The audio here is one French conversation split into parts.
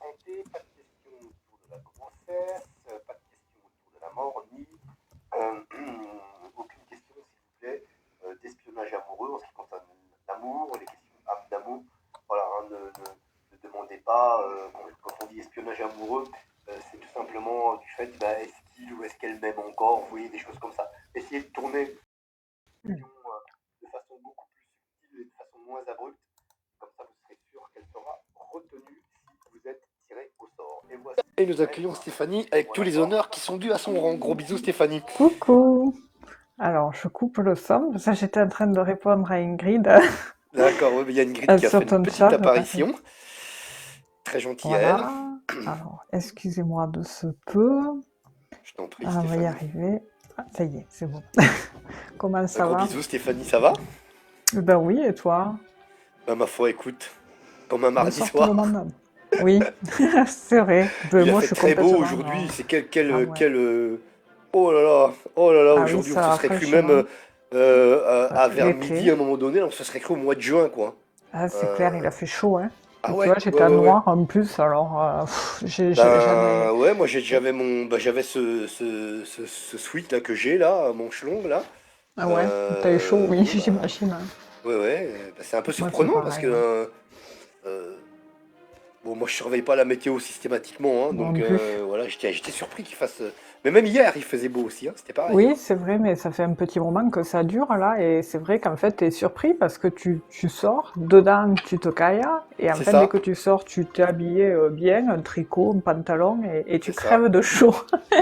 santé, pas de questions autour de la grossesse, pas de questions autour de la mort, ni aucune question, s'il vous plaît, d'espionnage amoureux en ce qui concerne l'amour, les questions d'amour. Voilà, hein, ne demandez pas, quand on dit espionnage amoureux, c'est tout simplement du fait, bah, est-ce qu'il ou est-ce qu'elle m'aime encore, vous voyez, des choses comme ça. Essayez de tourner de façon beaucoup plus subtile et de façon moins abrupte, comme ça vous serez sûr qu'elle sera retenue si vous êtes tiré au sort. Et voici. Et nous accueillons Stéphanie avec tous les honneurs qui sont dus à son rang. Gros bisous Stéphanie. Coucou. Alors, je coupe le son. Ça, j'étais en train de répondre à Ingrid D'accord, ouais, il y a Ingrid qui a fait sur une ton petite chat. apparition. Très gentille à elle. Voilà. Alors, excusez-moi de ce peu. Je t'en prie Ah, on va y Stéphanie. arriver. Ah, ça y est, c'est bon. Comment ça Gros va? bisous Stéphanie, ça va? Ben oui, et toi? Bah ma foi, écoute, comme un mardi Bonsoir tout le soir. monde. Oui, c'est vrai. Ben, Il a moi, je fait suis très beau complètement... aujourd'hui. C'est Ah ouais. oh là là, Ah oui, aujourd'hui on ça se va serait cru même fraîchement. vers midi L'été. à un moment donné, on se serait cru au mois de juin quoi. Ah, c'est clair, il Euh, a fait chaud, hein. Ah Et tu vois, ouais, j'étais ouais, en ouais, ouais. noir en plus, alors j'en ai... Ben ouais, moi j'avais j'avais ce sweat là que j'ai là, manche longue là. Ah ouais, t'as eu chaud, oui, Bon bah j'imagine, hein. ouais ouais, bah, c'est un peu Moi, c'est surprenant parce que pareil, ouais. euh, bon moi je surveille pas la météo systématiquement, hein, Non donc plus. voilà j'étais surpris qu'il fasse. Mais même hier il faisait beau aussi, hein, c'était pareil. Oui, Hein. c'est vrai, mais ça fait un petit moment que ça dure là, et c'est vrai qu'en fait, t'es surpris parce que tu sors, dedans, tu te cailles, et en C'est fait, dès ça, que tu sors, tu t'es habillé bien, un tricot, un pantalon, et tu c'est ça, crèves de chaud.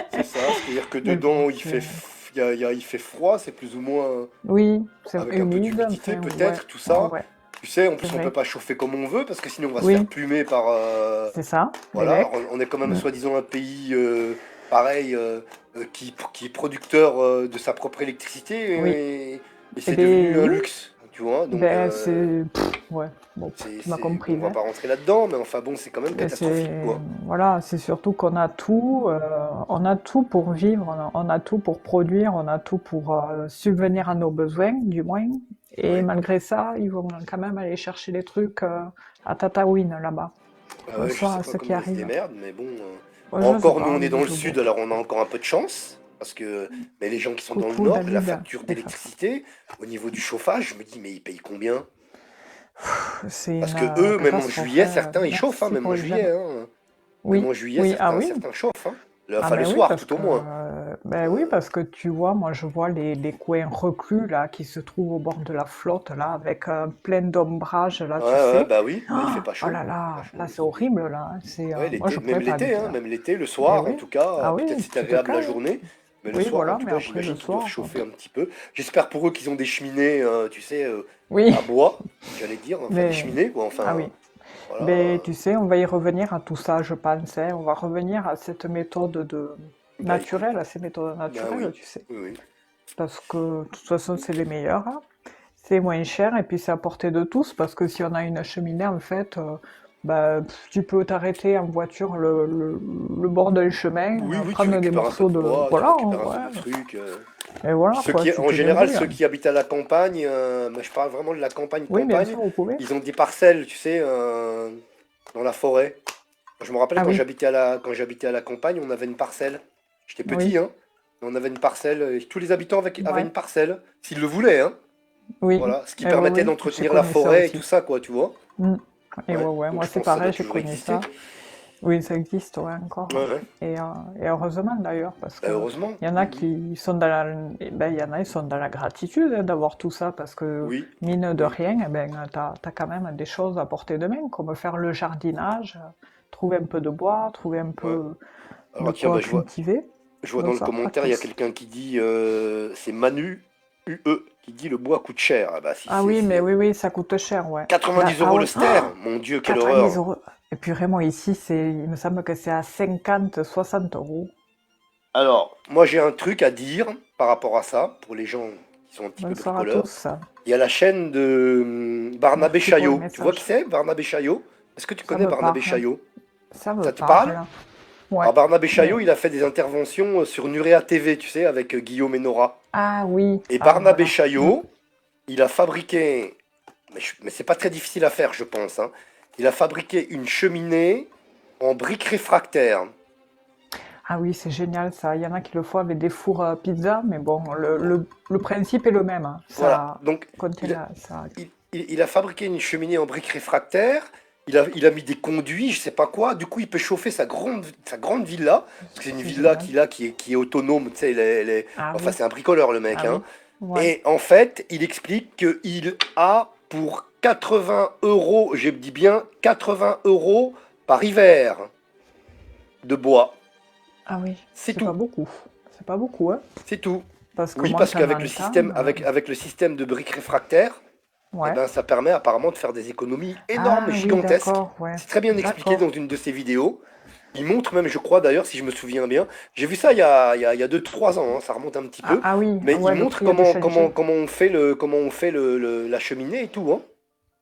c'est ça. C'est-à-dire que Mais bon, dedans il fait froid, c'est plus ou moins oui, c'est avec un peu humide, d'humidité enfin, ouais, peut-être, tout ouais, ça. ouais, Tu sais, en c'est plus on peut vrai. pas chauffer comme on veut parce que sinon on va se faire Oui, plumer par. c'est ça, les Voilà, mecs. on est quand même Mm. soi-disant un pays pareil qui est producteur de sa propre Oui, et eh c'est devenu bien, un oui, luxe, tu vois. Donc ben c'est... ouais, bon, tu m'as bon, on compris, va hein. pas rentrer là-dedans, mais enfin bon, c'est quand même Mais catastrophique, c'est quoi. voilà, c'est surtout qu'on a tout, on a tout pour vivre, on a tout pour produire, on a tout pour subvenir à nos besoins, du moins. Et Ouais. malgré ça, ils vont quand même aller chercher les trucs à Tataouine là-bas. Bah ouais, je Bonsoir sais à pas ceux qui comment ils se arrivent. démerdent, mais bon. Oh, je sais Encore, nous, pas, on est dans le bon. sud, alors on a encore un peu de chance. Parce que, mais les gens qui sont dans le Coucou nord, la David. facture Et ça, d'électricité, au niveau du chauffage, je me dis, mais ils payent combien? c'est Parce une que eux, même en catastrophe, juillet, hein. certains, ils chauffent, hein, Merci même pour en les jeunes. juillet. Hein. Même Oui, en juillet, oui, ah oui, certains chauffent. Hein. ah Enfin, le ben oui, soir, parce tout au que moins. Euh, tu vois, moi je vois les coins reclus là qui se trouvent au bord de la flotte là avec plein d'ombrage là, ouais, tu ouais, sais. bah oui, bah, il fait Oh, pas oh chaud. là Il fait pas là, chaud là c'est ici. horrible là, hein. C'est Ouais, moi je pourrais pas l'été, hein, habiter là. même l'été, le Eh soir, en oui, tout cas, ah peut-être oui, c'est tu te agréable la cailles, hein. journée, mais le Oui, soir, en voilà, tout mais cas, après le j'imagine qu'ils doivent soir, chauffer un petit peu. J'espère pour eux qu'ils ont des cheminées, tu sais, oui, à bois, j'allais dire, enfin des mais cheminées, quoi, ah enfin, oui. voilà. Mais tu sais, on va y revenir à tout ça, je pense, hein. On va revenir à cette méthode de Bah écoute, naturelle, à ces méthodes bah naturelles, oui, tu sais. oui, oui. Parce que de toute façon, c'est les meilleurs, hein. C'est moins cher et puis c'est à portée de tous parce que si on a une cheminée, en fait, bah, tu peux t'arrêter en voiture le bord d'un chemin, Oui, oui, tu prendre des récupères un peu morceaux de de... bois, tu Voilà, récupères un peu de ouais. trucs. Et Puis voilà, ceux quoi, qui, tu en te général, débrouilles, ceux hein. qui habitent à la campagne, mais je parle vraiment de la campagne, Oui, bien campagne, sûr, vous pouvez. ils ont des parcelles, tu sais, dans la forêt. Je me rappelle Ah oui, quand j'habitais à la campagne, on avait une parcelle. J'étais oui, petit, hein. On avait une parcelle, et tous les habitants avaient ouais, une parcelle, s'ils le voulaient, hein. oui, Voilà, ce qui et oui, permettait oui, j'ai d'entretenir la connu ça forêt et tout aussi. ça, quoi, tu vois. Mm. Et ouais, Ouais, ouais, donc moi je c'est pense que ça doit pareil, j'ai toujours connu exister. ça. Oui, ça existe, ouais, encore. Ouais, ouais. Et, euh, et heureusement d'ailleurs, parce Bah, que heureusement, il y en a oui, oui. qui sont dans la, eh ben, il y en a, ils sont dans la gratitude hein, d'avoir tout ça, parce que Oui, mine de oui. rien, eh ben, t'as quand même des choses à portée de main, comme faire le jardinage, trouver un peu de bois, trouver un Ouais. peu de Alors tiens, quoi bah, cultiver. je vois dans le Bonsoir commentaire, il y a Pratos. quelqu'un qui dit, c'est Manu UE, qui dit le bois coûte cher. Ah bah si, Ah oui, mais oui, oui, ça coûte cher, ouais. Là, 90 ah euros le ouais, ster, mon Dieu, quelle 90 horreur. euros. Et puis vraiment ici, il me semble que c'est à 50, 60 euros. Alors, moi j'ai un truc à dire par rapport à ça, pour les gens qui sont un petit peu Bonsoir à bricoleurs. tous. Il y a la chaîne de Barnabé Merci pour le Chaillot. Tu vois qui message. c'est, Barnabé Chaillot? Est-ce que tu Ça connais me Barnabé parle. Chaillot? Ça me Ça te parle? parle. Ouais. Alors Barnabé Chaillot, Mais... il a fait des interventions sur Nurea TV, tu sais, avec Guillaume et Nora. Ah oui. Et Ah Barnabé voilà. Mm. Chaillot, il a fabriqué, mais c'est pas très difficile à faire, je pense, hein. Il a fabriqué une cheminée en briques réfractaires. Ah oui, c'est génial ça. Il y en a qui le font avec des fours à pizza, mais bon, le principe est le même, hein. Voilà. Ça Donc, contient il, ça. il a fabriqué une cheminée en briques réfractaires. Il a mis des conduits, je sais pas quoi. Du coup, il peut chauffer sa grande villa. Parce que c'est une C'est villa génial. qui est autonome. Tu sais, Ah enfin, oui, c'est un bricoleur, le mec, ah hein. oui. Ouais. Et en fait, il explique qu'il a pour 80 euros, je dis bien 80 euros par hiver de bois. Ah oui, C'est c'est pas tout. beaucoup. C'est pas beaucoup, hein. C'est tout. Parce que Oui, moi, parce t'en qu'avec le entends. système, avec le système de briques réfractaires, eh Ouais. ben, ça permet apparemment de faire des économies énormes, Ah oui, gigantesques. d'accord, ouais. C'est très bien expliqué dans D'accord. une de ses vidéos. Il montre même, je crois d'ailleurs, si je me souviens bien, j'ai vu ça il y a 2-3 ans, hein, ça remonte un petit Ah, peu, ah oui, mais il ouais, le montre prix a dû changer. comment on fait la cheminée et tout, hein.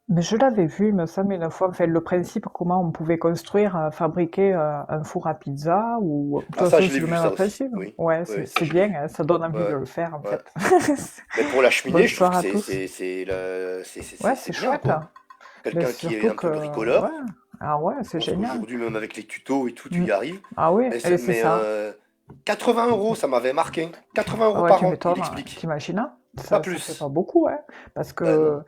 Mais je l'avais vu, il me semble, une fois, enfin, le principe, comment on pouvait construire, fabriquer un four à pizza, ou de toute Ah ça, façon, je l'ai c'est le vu ça même aussi, principe. oui. Ouais, Oui, ça c'est j'ai vu. bien, hein, ça donne envie de Ouais, le faire, en ouais. fait. Mais pour la cheminée, je trouve Bonsoir que à c'est tous. c'est c'est le- Ouais, c'est c'est bien, chouette, quoi. hein. Mais Quelqu'un qui est surtout un que, peu bricoleur, ouais, ah ouais, je c'est pense génial. qu'aujourd'hui, même avec les tutos et tout, tu Mm. y arrives. Ah oui, Mais, et c'est mais ça. 80 euros, ça m'avait marqué. 80 Ah euros ouais, par tu an, il m'étonnes, hein. explique. T'imagines, hein. Pas Ça fait pas plus. beaucoup, hein, parce Ben non. que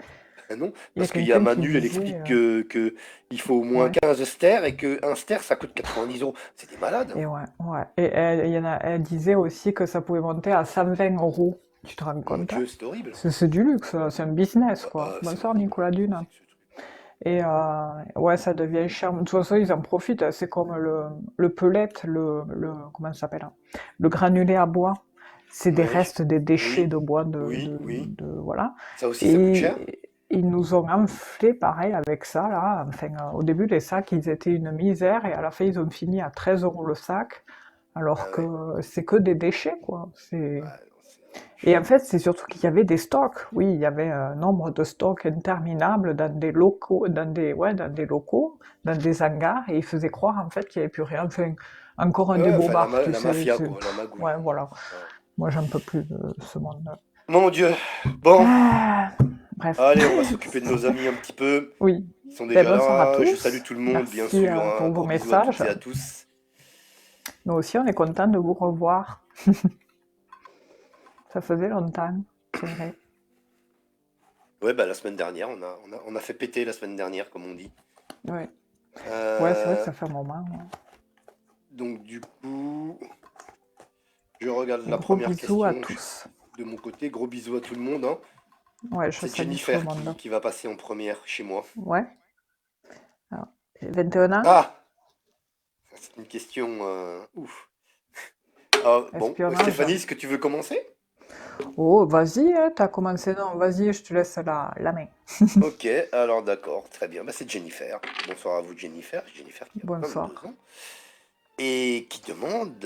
Ben non. il y a Parce qu'il y a quelqu'un qui Manu, elle disait, explique que il faut au moins ouais. 15 stères et qu'un ster, ça coûte 90 euros. C'est des malades. Et ouais, ouais. Et elle disait aussi que ça pouvait monter à 120 euros. Tu te rends Mon compte, hein? Dieu, c'est horrible. C'est du luxe, c'est un business, quoi. C'est Bonsoir, horrible. Nicolas Dune. C'est ce truc. Et ouais, ça devient cher. De toute façon, ils en profitent, hein. C'est comme le pellet, comment ça s'appelle, hein, le granulé à bois. C'est des Oui, restes des déchets oui, de bois, oui, oui. voilà. Ça aussi, ça coûte cher. Et ils nous ont enflé pareil avec ça, là. Enfin, au début, les sacs, ils étaient une misère, et à la fin, ils ont fini à 13 euros le sac, alors Ah ouais. que c'est que des déchets, quoi. Ouais, non, Et en fait, c'est surtout qu'il y avait des stocks. Oui, il y avait un nombre de stocks interminables dans des locaux, ouais, dans des locaux, dans des hangars, et ils faisaient croire en fait qu'il n'y avait plus rien. Enfin, encore un ouais, enfin, débobard, tu la sais. mafia, quoi, la Ouais, magouille. voilà. Ouais. Moi, j'en peux plus de ce monde-là. Mon Dieu. Bon, Ah, bref. allez, on va s'occuper de nos amis un petit peu. Oui. Ils sont Ben, déjà bonsoir à là. Je salue tous. tout le monde, bien Merci sûr, hein. pour vos Gros bisous à toutes messages. et à tous. Nous aussi, on est content de vous revoir. Ça faisait longtemps, c'est vrai. Ouais, bah la semaine dernière, on a fait péter la semaine dernière, comme on dit. Ouais. Ouais, c'est vrai que Euh, ça fait un moment, ouais. donc du coup, je regarde Et la gros première bisous à question tous. de mon côté. Gros bisous à tout le monde, hein. Ouais, je C'est salue tout le Jennifer monde. qui va passer en première chez moi. Ouais. Alors, 21 ans? Ah! C'est une question ouf. Ah, bon, Espionnage? Stéphanie, est-ce que tu veux commencer? Oh, vas-y, hein, t'as commencé, non, vas-y, je te laisse la main. Ok, alors d'accord, très bien. Bah, c'est Jennifer. Bonsoir à vous, Jennifer. Jennifer qui a 22 Bonsoir. ans et qui demande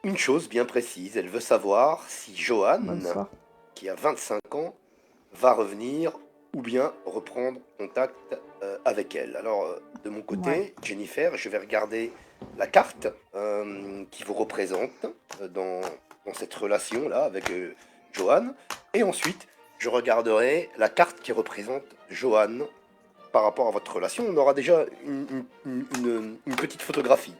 une chose bien précise. Elle veut savoir si Johan, Bonsoir. qui a 25 ans, va revenir ou bien reprendre contact avec elle. Alors, de mon Ouais, côté, Jennifer, je vais regarder la carte qui vous représente dans cette relation-là avec Johan. Et ensuite, je regarderai la carte qui représente Johan par rapport à votre relation. On aura déjà une petite photographie.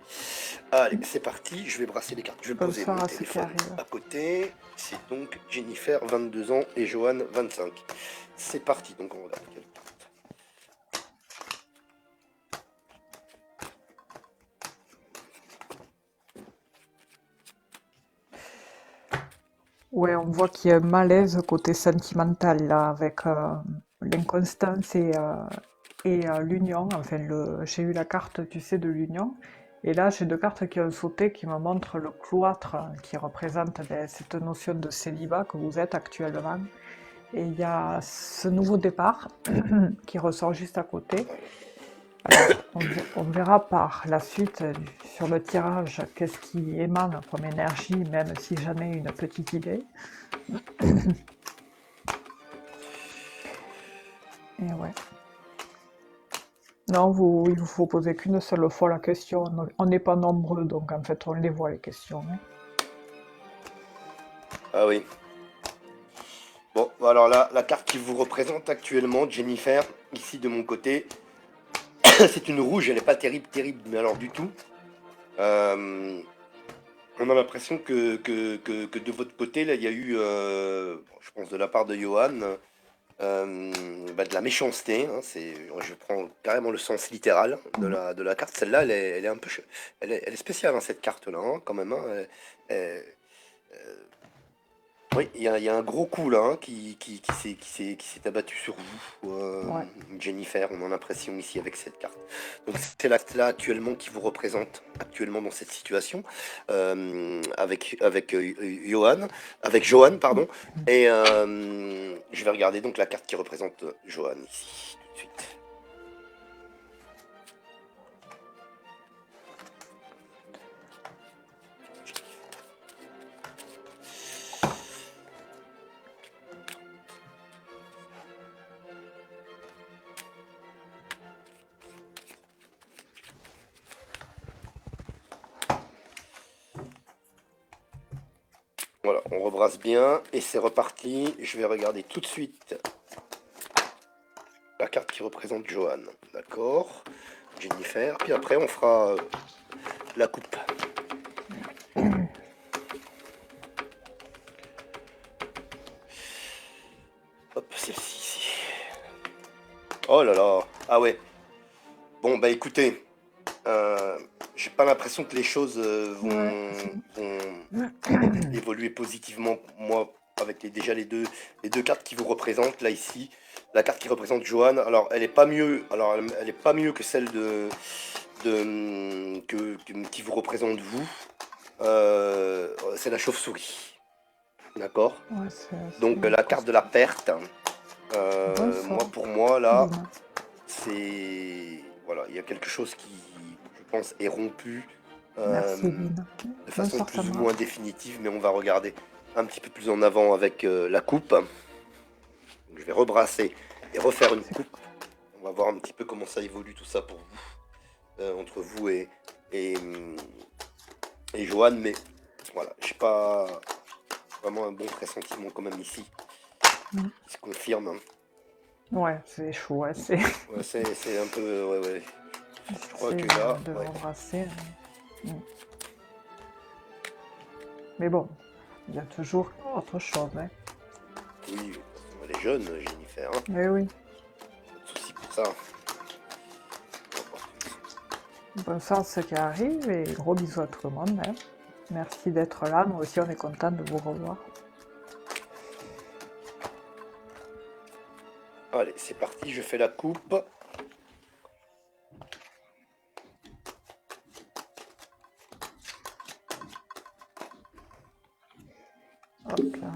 Allez, c'est parti, je vais brasser les cartes. Je vais poser bonsoir mon à ceux qui téléphone arrivent. à côté. C'est donc Jennifer, 22 ans, et Johan, 25. C'est parti, donc on regarde quelle carte. Ouais, on voit qu'il y a un malaise côté sentimental, là, avec l'inconstance et l'union. Enfin, j'ai eu la carte, tu sais, de l'union. Et là, j'ai deux cartes qui ont sauté qui me montrent le cloître qui représente ben, cette notion de célibat que vous êtes actuellement. Et il y a ce nouveau départ qui ressort juste à côté. Alors, on verra par la suite sur le tirage qu'est-ce qui émane comme énergie, même si j'en ai une petite idée. Et ouais. Non, il vous faut poser qu'une seule fois la question. On n'est pas nombreux, donc en fait, on les voit les questions, hein. Ah oui. Bon, alors là, la carte qui vous représente actuellement, Jennifer, ici de mon côté, C'est une rouge, elle n'est pas terrible, terrible, mais alors du tout. Euh, on a l'impression que de votre côté, là, il y a eu, bon, je pense de la part de Johan, de la méchanceté. Hein, je prends carrément le sens littéral de la carte. Celle-là, elle est un peu, elle est spéciale, hein, cette carte-là, hein, quand même. Hein, elle- oui, il y a un gros coup là, hein, qui s'est abattu sur vous, Ouais. Jennifer. On a l'impression ici avec cette carte. Donc c'est la carte là actuellement qui vous représente actuellement dans cette situation avec Johan, avec Johan, pardon. Et je vais regarder donc la carte qui représente Johan ici tout de suite. Voilà, on rebrasse bien et c'est reparti. Je vais regarder tout de suite la carte qui représente Johan. D'accord, Jennifer. Puis après, on fera la coupe. Hop, celle-ci ici. Oh là là. Ah ouais. Bon, bah écoutez, j'ai pas l'impression que les choses vont évoluer positivement. Moi, avec déjà les deux cartes qui vous représentent là ici, la carte qui représente Johan, alors elle est pas mieux, elle est pas mieux que celle qui vous représente vous. C'est la chauve-souris, d'accord. Ouais, Donc la carte de la perte. Bonsoir, Pour moi là, Lina. c'est voilà, il y a quelque chose qui, je pense, est rompu Merci, euh, Lina. de façon Bonsoir, plus ou Tamara. moins définitive, mais on va regarder un petit peu plus en avant avec la coupe. Donc, je vais rebrasser et refaire une coupe. On va voir un petit peu comment ça évolue tout ça pour vous, entre vous et, et Johan, mais voilà, j'ai pas vraiment un bon pressentiment quand même ici. Mm. Il se confirme. Hein. Ouais, c'est chaud, ouais, Ouais, c'est un peu. Ouais, ouais. Je crois que c'est là. de Ouais. l'embrasser. Mais bon, il y a toujours autre chose, hein. Oui, elle est jeune, Jennifer. Hein. Mais oui. Pas de soucis pour ça. Bonsoir à ceux qui arrivent et gros bisous à tout le monde, hein. Merci d'être là, nous aussi on est content de vous revoir. Allez, c'est parti, je fais la coupe. Hop là.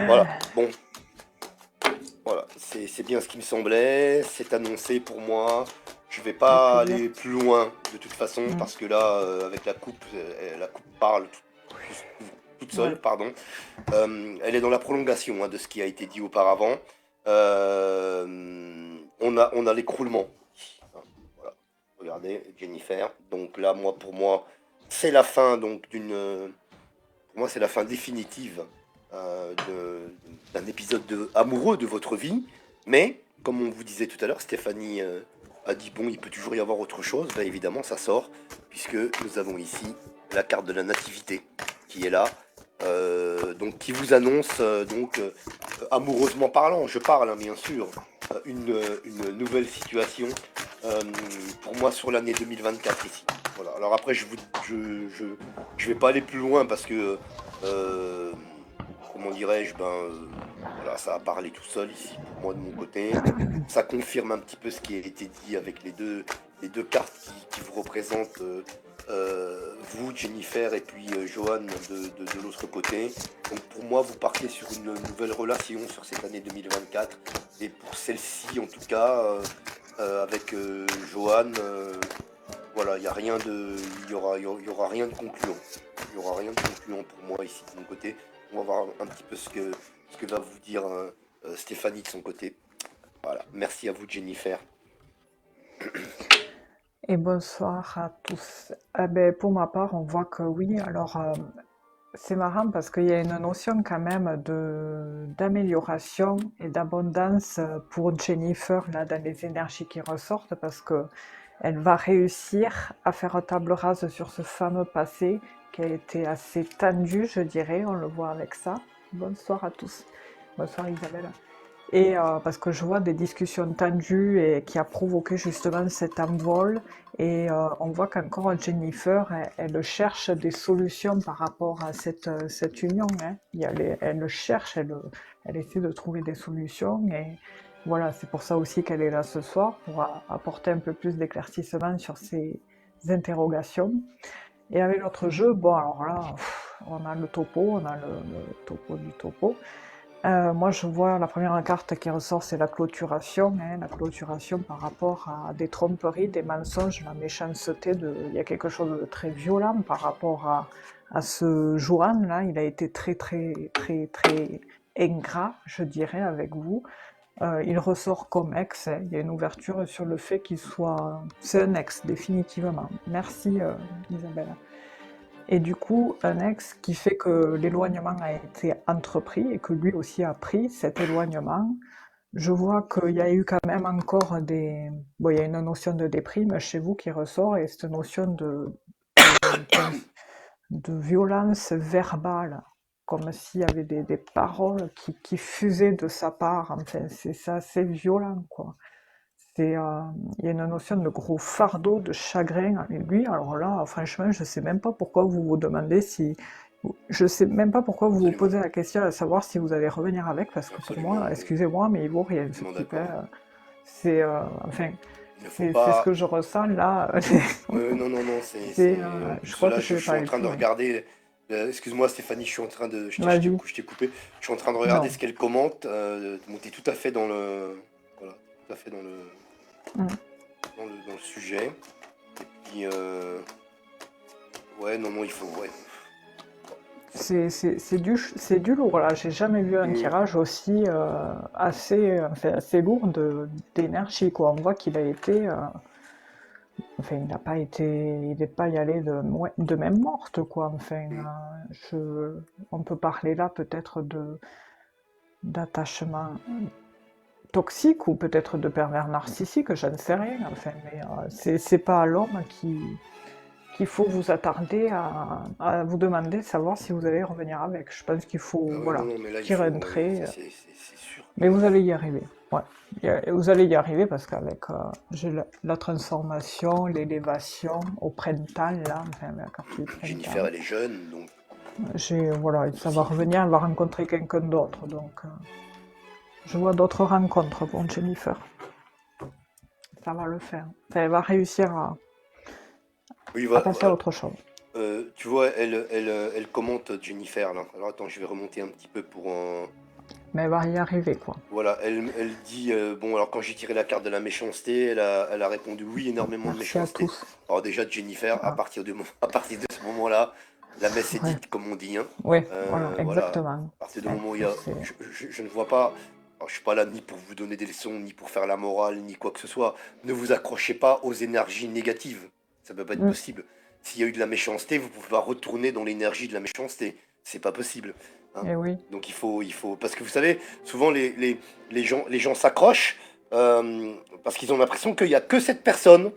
Voilà, bon. Voilà, c'est bien ce qui me semblait. C'est annoncé pour moi. Je vais pas Avec plaisir. aller plus loin de toute façon parce que là, avec la coupe parle toute seule, Ouais. pardon. Elle est dans la prolongation hein, de ce qui a été dit auparavant. On a l'écroulement. Voilà. Regardez, Jennifer. Donc là, pour moi, c'est la fin donc pour moi, c'est la fin définitive d'un épisode amoureux de votre vie. Mais, comme on vous disait tout à l'heure, Stéphanie a dit bon, il peut toujours y avoir autre chose. Ben, évidemment, ça sort, puisque nous avons ici la carte de la nativité qui est là. Donc, qui vous annonce, amoureusement parlant, je parle, hein, bien sûr, une nouvelle situation pour moi sur l'année 2024 ici. Voilà. Alors après, je vais pas aller plus loin parce que, comment dirais-je, voilà, ça a parlé tout seul ici pour moi de mon côté. Ça confirme un petit peu ce qui a été dit avec les deux cartes qui vous représentent, vous, Jennifer, et puis Johan de l'autre côté. Donc pour moi, vous partez sur une nouvelle relation sur cette année 2024. Et pour celle-ci, en tout cas, avec Johan, voilà, il y a rien de, il y aura rien de concluant. Il y aura rien de concluant pour moi ici de mon côté. On va voir un petit peu ce que va vous dire Stéphanie de son côté. Voilà, merci à vous Jennifer. Et bonsoir à tous. Ah ben, pour ma part, on voit que oui, alors c'est marrant parce qu'il y a une notion quand même d'amélioration et d'abondance pour Jennifer là dans les énergies qui ressortent parce que elle va réussir à faire table rase sur ce fameux passé qui a été assez tendu, je dirais. On le voit avec ça. Bonsoir à tous. Bonsoir Isabelle. Et parce que je vois des discussions tendues et qui a provoqué justement cet envol. Et on voit qu'encore Jennifer, elle cherche des solutions par rapport à cette union, hein. Elle le cherche, elle essaie de trouver des solutions. Et voilà, c'est pour ça aussi qu'elle est là ce soir, pour apporter un peu plus d'éclaircissement sur ces interrogations. Et avec l'autre jeu, bon alors là, on a le topo, on a le topo du topo. Moi, je vois la première carte qui ressort, c'est la clôturation, hein, la clôturation par rapport à des tromperies, des mensonges, la méchanceté. Il y a quelque chose de très violent par rapport à ce Johan là. Il a été très très très très ingrat, je dirais, avec vous. Il ressort comme ex, hein. Il y a une ouverture sur le fait qu'il soit... C'est un ex, définitivement. Merci Isabelle. Et du coup, un ex qui fait que l'éloignement a été entrepris et que lui aussi a pris cet éloignement. Je vois qu'il y a eu quand même encore des... Bon, il y a une notion de déprime chez vous qui ressort et cette notion de violence verbale, comme s'il y avait des paroles qui fusaient de sa part. Enfin, c'est assez violent, quoi. Il y a une notion de gros fardeau, de chagrin avec lui. Alors là, franchement, je sais même pas pourquoi vous vous demandez si... Je sais même pas pourquoi vous vous Absolument. posez la question à savoir si vous allez revenir avec, parce que pour Absolument. moi, excusez-moi, mais il vaut rien ce Absolument type, d'accord. hein. C'est... enfin, Il ne faut c'est ce pas. que je ressens là. Non, non, non, En Je plus, crois là, que je je vais suis en parler train plus, de ouais. regarder. Excuse-moi, Stéphanie, je suis en train de. Vas-y. Je t'ai coupé. Je suis en train de regarder Non. ce qu'elle commente. Bon, t'es tout à fait dans le. Voilà, tout à fait Mm. dans le sujet. Et puis, ouais, non, non, il faut. Ouais. C'est du lourd là. J'ai jamais vu un Mm. tirage aussi enfin, assez lourd d'énergie, quoi. On voit qu'il a été, enfin, il n'a pas été, il n'est pas y allé de même morte, quoi. Enfin, Mm. on peut parler là peut-être d'attachement toxique ou peut-être de pervers narcissique, je ne sais rien. Enfin, mais c'est pas à l'homme qu'il faut vous attarder à vous demander de savoir si vous allez revenir avec. Je pense qu'il faut, Ah ouais, non, voilà, non, mais là, il faut. tirer un Ouais, trait. ça, c'est sûr. Mais vous allez y arriver. Ouais. Vous allez y arriver parce qu'avec j'ai la transformation, l'élévation au printemps, là, enfin la carte du Jennifer, printemps, elle est jeune, donc voilà, ça va aussi, il faut. revenir, elle va rencontrer quelqu'un d'autre. Donc je vois d'autres rencontres pour Jennifer. Ça va le faire. Enfin, elle va réussir Oui, à passer à voilà. autre chose. Tu vois, elle commente Jennifer là. Alors attends, je vais remonter un petit peu pour un. Mais elle va y arriver, quoi. Voilà, elle dit bon, alors quand j'ai tiré la carte de la méchanceté, elle a répondu oui, énormément de Merci à méchanceté. tous. Alors déjà Jennifer, Ah, à partir de ce moment-là, la messe est ouais, dite comme on dit, hein. ouais, voilà, Voilà, à exactement. partir du Ouais, moment où il y a, je ne vois pas. Alors, je suis pas là ni pour vous donner des leçons, ni pour faire la morale, ni quoi que ce soit. Ne vous accrochez pas aux énergies négatives. Ça peut pas être mm, possible. S'il y a eu de la méchanceté, vous pouvez pas retourner dans l'énergie de la méchanceté. C'est pas possible, hein. et oui, Donc parce que vous savez, souvent les gens s'accrochent parce qu'ils ont l'impression qu'il y a que cette personne.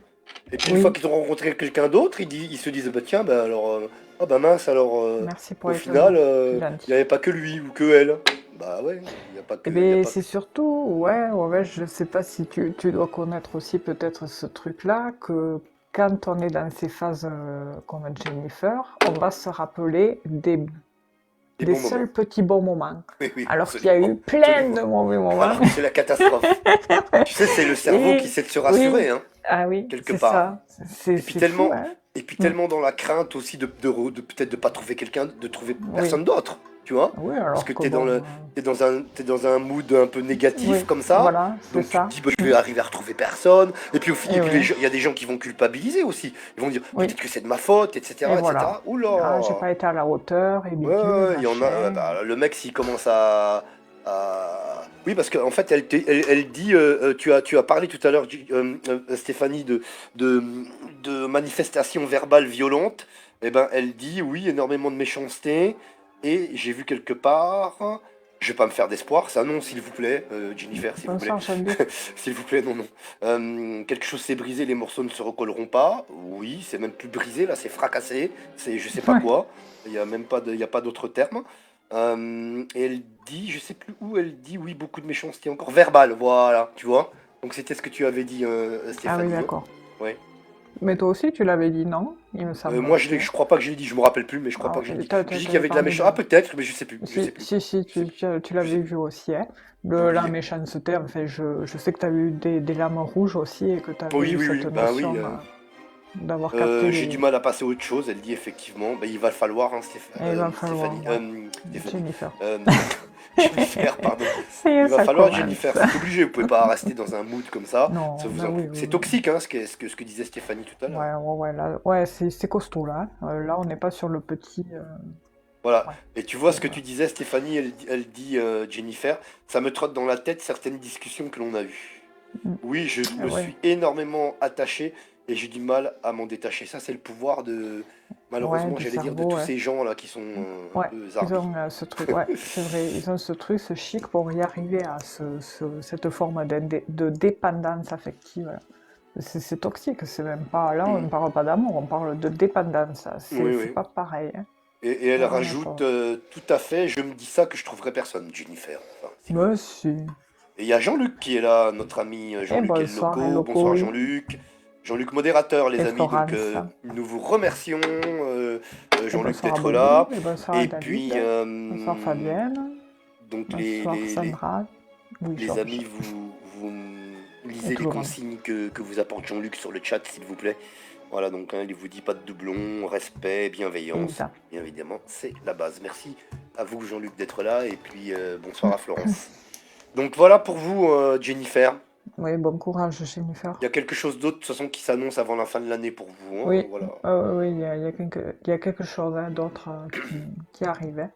Et puis une fois oui, qu'ils ont rencontré quelqu'un d'autre, ils se disent bah tiens bah alors ah bah mince alors merci pour au les final cadeaux. C'est il n'y gentil. avait pas que lui ou que elle. Bah ouais, il n'y a pas Eh que il y a bien, pas c'est surtout, ouais, je sais pas si tu dois connaître aussi peut-être ce truc-là, que quand on est dans ces phases comme Jennifer, on va se rappeler des des bons moments. seuls petits bons moments. Oui oui Alors qu'il y a eu absolument plein absolument. de mauvais moments. Alors que c'est la catastrophe. Tu sais c'est le cerveau qui Et essaie de se oui, rassurer hein ah oui, quelque c'est part. ça. Et puis C'est fou, tellement, hein? Mm, dans la crainte aussi de peut-être de pas trouver quelqu'un, de trouver oui, personne d'autre, tu vois? oui, Parce que alors que bon, t'es dans un mood un peu négatif oui, comme ça, voilà, c'est donc tu te ça. dis bah, je Mm, vais arriver à retrouver personne. Et et puis oui, il y a des gens qui vont culpabiliser aussi. Ils vont dire oui, peut-être que c'est de ma faute, et etc., voilà. etc. Ah, j'ai Oula! pas été à la hauteur, et Ouais, bidule, et il y en a. machin. Bah, le mec, s'il commence Oui, parce qu'en fait, elle dit. Tu as parlé tout à l'heure, Stéphanie, de, de manifestations verbales violentes. Eh ben, elle dit oui, énormément de méchanceté. Et j'ai vu quelque part. Je vais pas me faire d'espoir, ça non, s'il vous plaît, Jennifer, s'il vous plaît. Bonsoir, Shandy. S'il vous plaît, non, non. Quelque chose s'est brisé, les morceaux ne se recolleront pas. Oui, c'est même plus brisé, là, c'est fracassé. C'est je sais pas Ouais. quoi. Il y a même pas il y a pas d'autre terme. Et elle dit, je sais plus où, elle dit oui, beaucoup de méchanceté encore. Verbal, voilà, tu vois. Donc c'était ce que tu avais dit, Ah oui, Stéphanie. Hein. d'accord. Ouais. Mais toi aussi, tu l'avais dit non, il me semble Moi, aussi. je crois pas que je l'ai dit, je me rappelle plus, mais je crois Ah, pas que je l'ai dit. J'ai dit qu'il y t'avais avait de la parlé méchanceté. Ah, de... peut-être, mais je sais plus. Je sais Si, plus. si, si, Je sais plus. tu Je sais l'avais plus. vu aussi, hein. J'ai La oublié. méchanceté, enfin, je sais que tu as eu des lames rouges aussi et que tu avais Oui, eu oui, cette oui, ben oui. notion d'avoir capté J'ai les... du mal à passer à autre chose, elle dit effectivement. Bah, il va falloir, hein, Et il va falloir, Stéphanie. ouais. Stéphanie. Jennifer. Euh, Jennifer, pardon. Ça y est, Il va ça falloir, commence. Jennifer, c'est obligé, vous pouvez pas rester dans un mood comme ça. Non, ben oui, oui, C'est oui. toxique, hein, ce que disait Stéphanie tout à l'heure. Ouais, ouais, ouais, là, ouais, c'est costaud, là. Là, on n'est pas sur le petit... Voilà. ouais, Et tu vois ce c'est... que tu disais, Stéphanie, elle dit, Jennifer, ça me trotte dans la tête certaines discussions que l'on a eues. Oui, je me ouais, suis énormément attaché et j'ai du mal à m'en détacher. Ça, c'est le pouvoir de, ouais, malheureusement, du j'allais dire, de cerveau, tous ouais. ces gens là qui sont un Ouais, peu ils zarbi. ont ce truc, ouais, c'est vrai, ils ont ce truc, ce chic pour y arriver à cette forme de dépendance affective. C'est toxique, c'est même pas, là on ne Mhm. parle pas d'amour, on parle de dépendance, Oui, c'est oui. pas pareil, hein. Et elle Ça n'a rien à rajoute voir. tout à fait, je me dis ça que je trouverai personne, Jennifer. Enfin, s'il vous Mais plaît. si. Et il y a Jean-Luc qui est là, notre ami Et Jean-Luc El bonsoir, Loco. Bonsoir Loco Jean-Luc. Jean-Luc modérateur, les et amis. Donc Florence. nous vous remercions, Et Jean-Luc, bonsoir à d'être Bobby, là. et bonsoir à Et David, puis, bonsoir Fabienne, donc bonsoir Sandra, les Louis-Georges, amis, vous et lisez tout les le monde. consignes que vous apporte Jean-Luc sur le chat, s'il vous plaît. Voilà, donc il vous dit pas de doublons, respect, bienveillance. Exact. Bien évidemment, c'est la base. Merci à vous, Jean-Luc, d'être là. Et puis, bonsoir à Florence. Donc voilà pour vous, Jennifer. Oui, bon courage, Jennifer. Il y a quelque chose d'autre, de toute façon, qui s'annonce avant la fin de l'année pour vous. Hein, Oui, voilà. oui, il y a quelque chose hein, d'autre qui arrivait.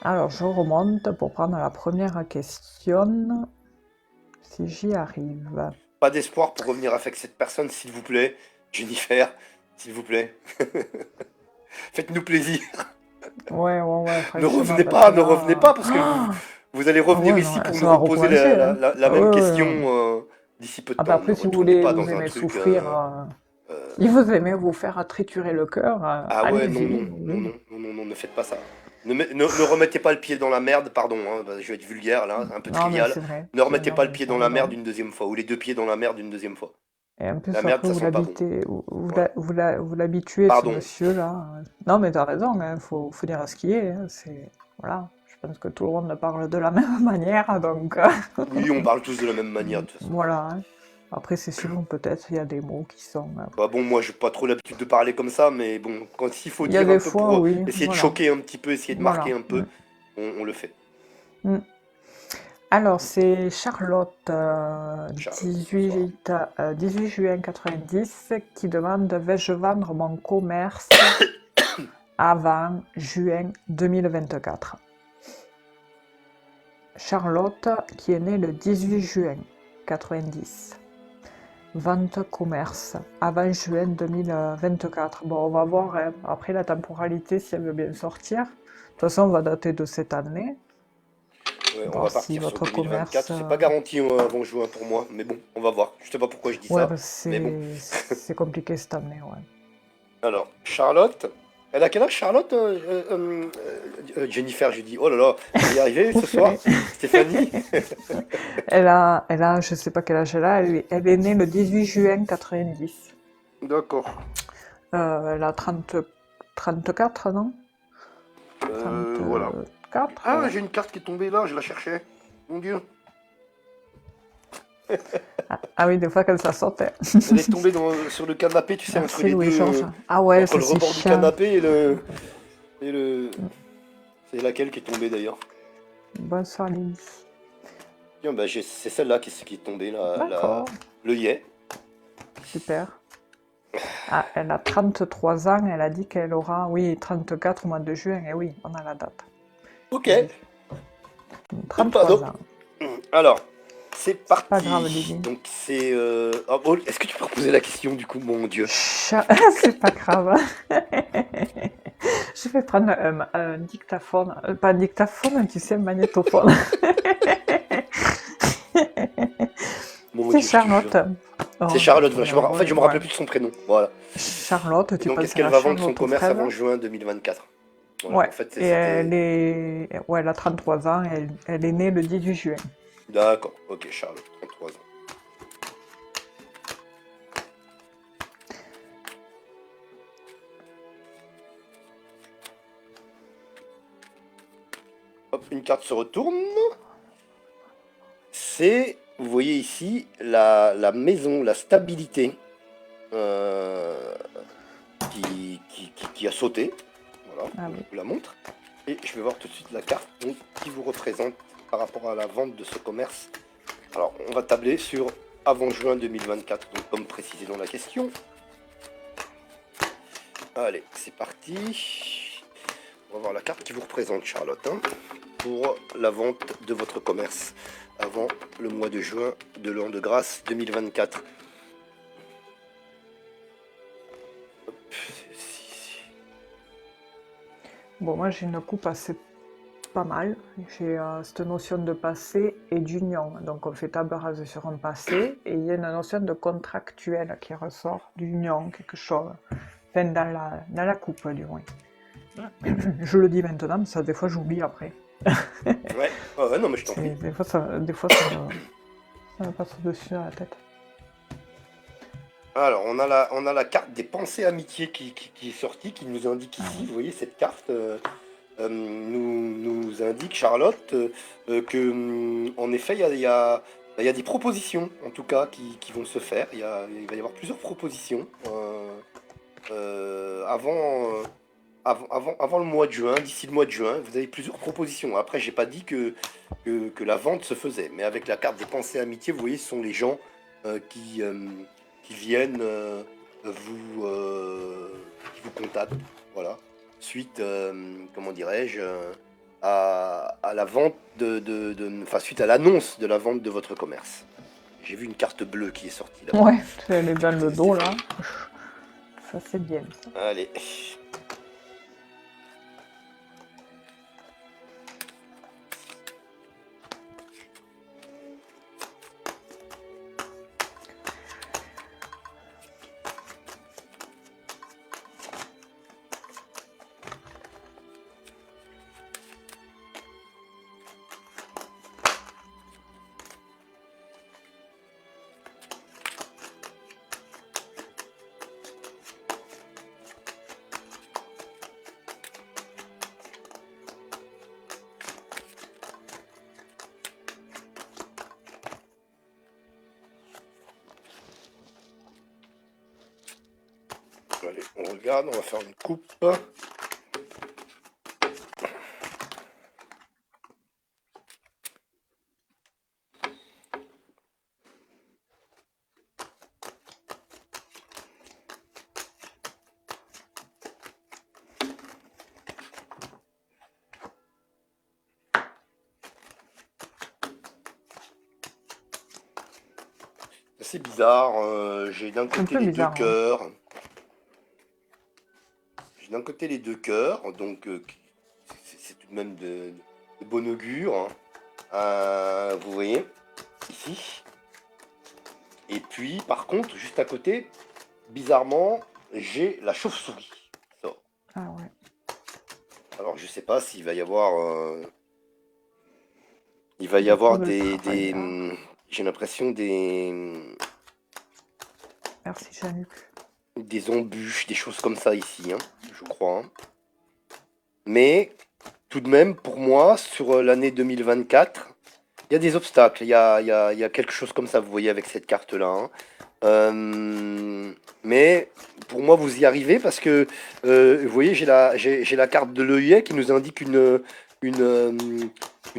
Alors, je remonte pour prendre la première question, si j'y arrive. Pas d'espoir pour revenir avec cette personne, s'il vous plaît. Jennifer, s'il vous plaît. Faites-nous plaisir. Ouais, Ne franchement, revenez parce pas, que ne revenez là... pas, parce que Ah, vous allez ah revenir ouais, ici non, pour ça nous va reposer recommencer, hein. la même Ouais, question ouais. d'ici peu de Ah bah temps. Ne après, si retournez pas vous dans un aimez truc... souffrir, euh, si vous aimez vous faire triturer le cœur, Ah ouais, non, allez-y. non, non, Oui. non, non, non, non, ne faites pas ça. Ne remettez pas le pied dans la merde, pardon, hein, je vais être vulgaire là, un peu Non, mais trivial. c'est vrai. Ne remettez Non, pas le mais pied t'as dans la merde raison. une deuxième fois, ou les deux pieds dans la merde une deuxième fois. Et en La plus, merde, après, ça sent pas bon. Voilà. vous l'habituez, ce Pardon. monsieur-là. Non, mais t'as raison, hein, faut dire ce qui est. Hein, voilà. Je pense que tout le monde parle de la même manière, donc Oui, on parle tous de la même manière, de toute façon. voilà. Hein. Après, c'est sûr, peut-être, il y a des mots qui sont... Bah bon, moi, j'ai pas trop l'habitude de parler comme ça, mais bon, quand il faut Il y a dire un des peu fois, pour oui, essayer de voilà. choquer un petit peu, essayer de marquer Voilà. un peu, on le fait. Mm. Alors, c'est Charlotte, Charlotte, bonsoir. 18 juin 90, qui demande: vais-je vendre mon commerce avant juin 2024? Charlotte, qui est née le 18 juin 90. Vente commerce avant juin 2024. Bon, on va voir hein, après la temporalité si elle veut bien sortir. De toute façon, on va dater de cette année. Ouais, on Voir va si partir sur votre commerce. 2024. C'est pas garanti avant juin pour moi, mais bon, on va voir. Je sais pas pourquoi je dis Ouais, ça, parce que mais bon. c'est compliqué cette année, ouais. Alors, Charlotte. Elle a quel âge, Charlotte Jennifer, j'ai dit. Oh là là, je vais y arriver ce soir. Stéphanie. Je sais pas quel âge elle est née le 18 juin 90. D'accord. Elle a 34, non? Voilà. 34, Ah, ouais. j'ai une carte qui est tombée là, je la cherchais. Mon Dieu. Ah oui, des fois quand ça saute. Elle est tombée sur le canapé, tu sais, entre Merci les deux. Louis-Georges. Ah ouais, Entre ça le c'est rebord du chiant. canapé et le. C'est laquelle qui est tombée d'ailleurs? Bonsoir Lily. Tiens, bah, c'est celle-là qui est tombée, D'accord, le yé. super. Ah, elle a 33 ans, elle a dit qu'elle aura, oui, 34 au mois de juin, et oui, on a la date. Ok. 33 ans. Alors, c'est C'est pas grave, parti. Lily. Donc c'est... oh, oh, est-ce que tu peux reposer la question du coup, mon Dieu? C'est pas grave. Je vais prendre un dictaphone. Pas un dictaphone, tu sais, un magnétophone. Mon C'est Dieu, je te jure. Charlotte. C'est Oh, Charlotte, voilà. En fait, ouais, je me ouais. rappelais plus de son prénom. Voilà. Charlotte, Et tu donc, est-ce penses à qu'elle la va vendre son Charlotte aux commerce fraises? avant juin 2024? Voilà. Ouais. En fait, Et c'était... ouais, elle a 33 ans, elle est née le 18 juin. D'accord. Ok, Charlotte, 33 ans. Hop, une carte se retourne. C'est, vous voyez ici, la maison, la stabilité euh, qui a sauté. Voilà, Ah je oui. vous la montre. Et je vais voir tout de suite la carte donc, qui vous représente par rapport à la vente de ce commerce. Alors, on va tabler sur avant juin 2024, donc comme précisé dans la question. Allez, c'est parti. On va voir la carte qui vous représente, Charlotte, hein, pour la vente de votre commerce avant le mois de juin de l'an de grâce 2024. Hop, Bon, moi j'ai une coupe assez pas mal. J'ai cette notion de passé et d'union. Donc on fait table rase sur un passé et il y a une notion de contractuel qui ressort, d'union, quelque chose. Enfin, dans la coupe, du moins. Je le dis maintenant, mais ça, des fois j'oublie après. Ouais, ouais, non, mais je t'en prie. Des fois, ça me passe au-dessus à la tête. Alors, on a la carte des pensées amitiés qui est sortie, qui nous indique ici, vous voyez, cette carte nous indique, Charlotte, en effet, il y a des propositions, en tout cas, qui vont se faire. Il va y avoir plusieurs propositions avant le mois de juin, d'ici le mois de juin. Vous avez plusieurs propositions. Après, j'ai pas dit que la vente se faisait, mais avec la carte des pensées amitiés, vous voyez, ce sont les gens qui viennent qui vous contactent, voilà, suite, comment dirais-je, à la vente enfin, suite à l'annonce de la vente de votre commerce. J'ai vu une carte bleue qui est sortie là. Ouais, elle est dans le dos là. Ça c'est bien. Ça. Allez. Allez, on regarde, on va faire une coupe. C'est bizarre, j'ai d'un C'est un côté peu les deux bizarre. Hein. cœurs. J'ai d'un côté les deux cœurs, donc c'est tout de même de bon augure. Hein. Vous voyez, ici. Et puis, par contre, juste à côté, bizarrement, j'ai la chauve-souris. qui sort. Ah ouais. Alors, je sais pas s'il va y avoir... il va y avoir Beaucoup de travail, là. j'ai l'impression des Merci Jean-Luc. embûches, des choses comme ça ici, hein, je crois. Hein. Mais tout de même, pour moi, sur l'année 2024, il y a des obstacles. Il y a quelque chose comme ça, vous voyez, avec cette carte-là. Hein. Mais pour moi, vous y arrivez parce que, vous voyez, j'ai la carte de l'œillet qui nous indique une